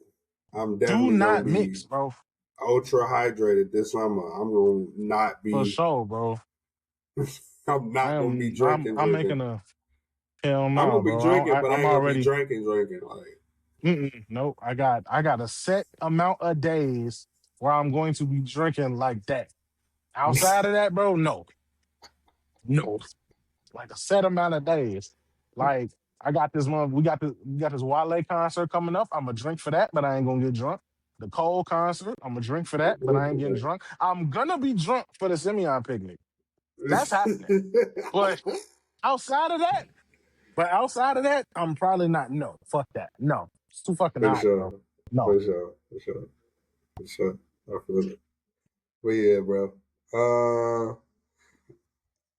I'm do definitely gonna not be mix, bro. ultra hydrated this summer. I'm gonna not For be. sure, bro. I'm not gonna be I'm drinking. making a hell I'm no, gonna be bro. drinking, but I I'm ain't gonna be already drinking. Like, nope. I got a set amount of days where I'm going to be drinking like that. Outside of that, bro, no. Like a set amount of days. Like I got this one. We got this Wale concert coming up. I'm gonna drink for that, but I ain't gonna get drunk. The Cole concert, I'm gonna drink for that, but I ain't getting drunk. I'm gonna be drunk for the Simeon picnic. That's happening. But outside of that, I'm probably not. No, fuck that. No, it's too fucking for hot, bro. sure, No. for sure, for sure, for sure. I feel it. But yeah, bro. Uh,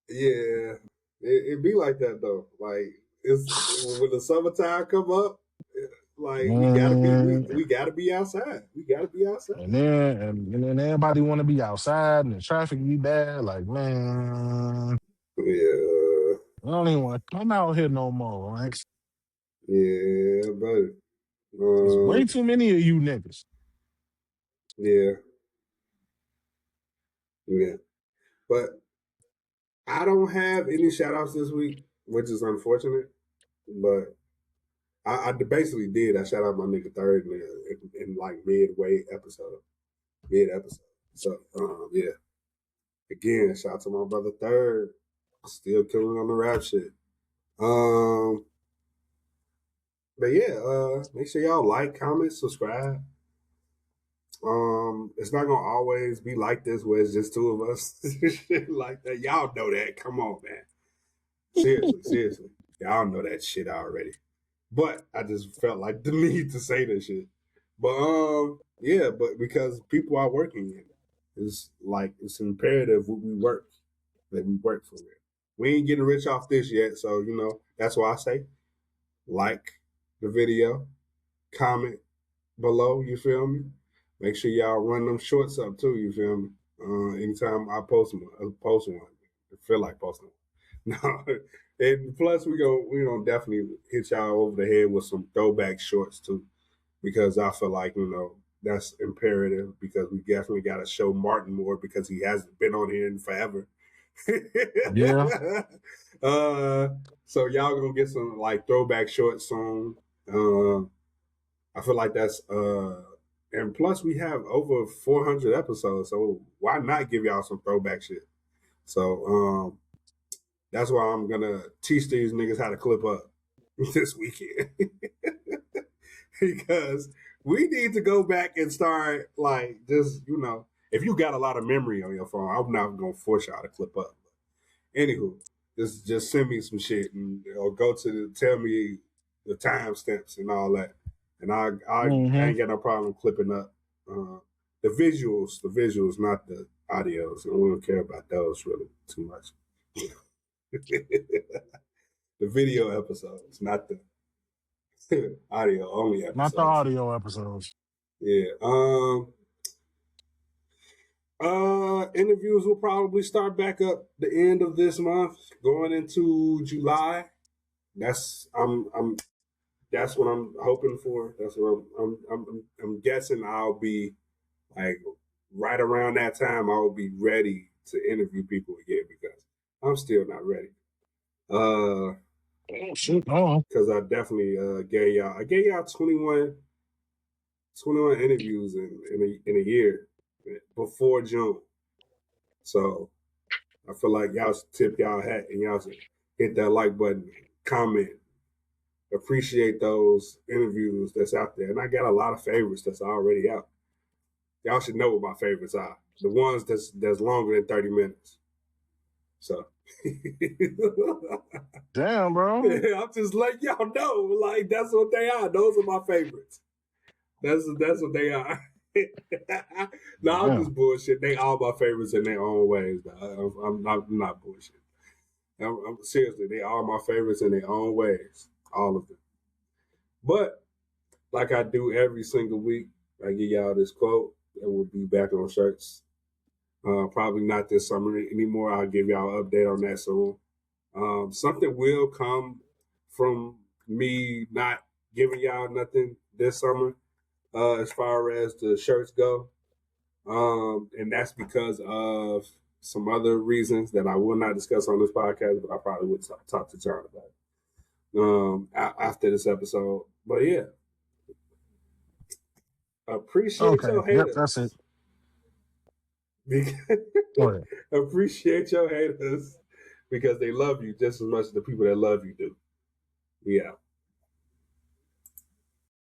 yeah, it be like that though. Like it's when the summertime come up, like Man, we gotta be outside. We gotta be outside. and then everybody want to be outside, and the traffic be bad. Like, man, Yeah, I don't even want to come out here no more. Like, yeah, buddy. There's way Um, too many of you niggas. yeah, yeah. But I don't have any shout outs this week, which is unfortunate. But I basically did. I shout out my nigga Third in like mid episode. So yeah. Again, shout out to my brother Third, still killing on the rap shit. Um, but yeah, make sure y'all like, comment, subscribe. It's not gonna always be like this where it's just two of us. Shit like that. Y'all know that. Come on, man. Seriously. Y'all know that shit already. But I just felt like the need to say this shit. But yeah, but because people are working in it's like it's imperative we work. That we work for it. We ain't getting rich off this yet, so you know, that's why I say like the video, comment below, you feel me? Make sure y'all run them shorts up too, you feel me? Anytime I post one. I feel like posting one. No. And plus we gonna definitely hit y'all over the head with some throwback shorts too. Because I feel like, you know, that's imperative because we definitely gotta show Martin more because he hasn't been on here in forever. Yeah. So y'all gonna get some like throwback shorts soon. I feel like that's and plus we have over 400 episodes, so why not give y'all some throwback shit? So that's why I'm gonna teach these niggas how to clip up this weekend. Because we need to go back and start like just, you know, if you got a lot of memory on your phone, I'm not gonna force y'all to clip up. Anywho, just send me some shit and or go to tell me the timestamps and all that, and I ain't got no problem clipping up the visuals, not the audios, and we don't care about those really too much. The video episodes, not the audio only Not the episodes. audio episodes. Yeah. Interviews will probably start back up the end of this month, going into July. That's that's what I'm hoping for. That's what I'm guessing I'll be like right around that time. I will be ready to interview people again because I'm still not ready. Oh shit! Oh, Because I definitely I gave y'all 21 interviews in a year before June. So I feel like y'all should tip y'all hat and y'all should hit that like button, comment, appreciate those interviews that's out there. And I got a lot of favorites that's already out. Y'all should know what my favorites are. The ones that's longer than 30 minutes. So damn, bro. I'm just letting y'all know. Like that's what they are. Those are my favorites. That's what they are. No, I'm just bullshit. They all my favorites in their own ways. I'm not bullshit. I'm seriously, they are my favorites in their own ways. All of them. But like I do every single week, I give y'all this quote that will be back on shirts. Probably not this summer anymore. I'll give y'all an update on that soon. Something will come from me not giving y'all nothing this summer as far as the shirts go. And that's because of some other reasons that I will not discuss on this podcast, but I probably would talk to John about it after this episode. But yeah, appreciate Okay. your Yep, that's haters. it. Go ahead. Appreciate your haters because they love you just as much as the people that love you do. Yeah.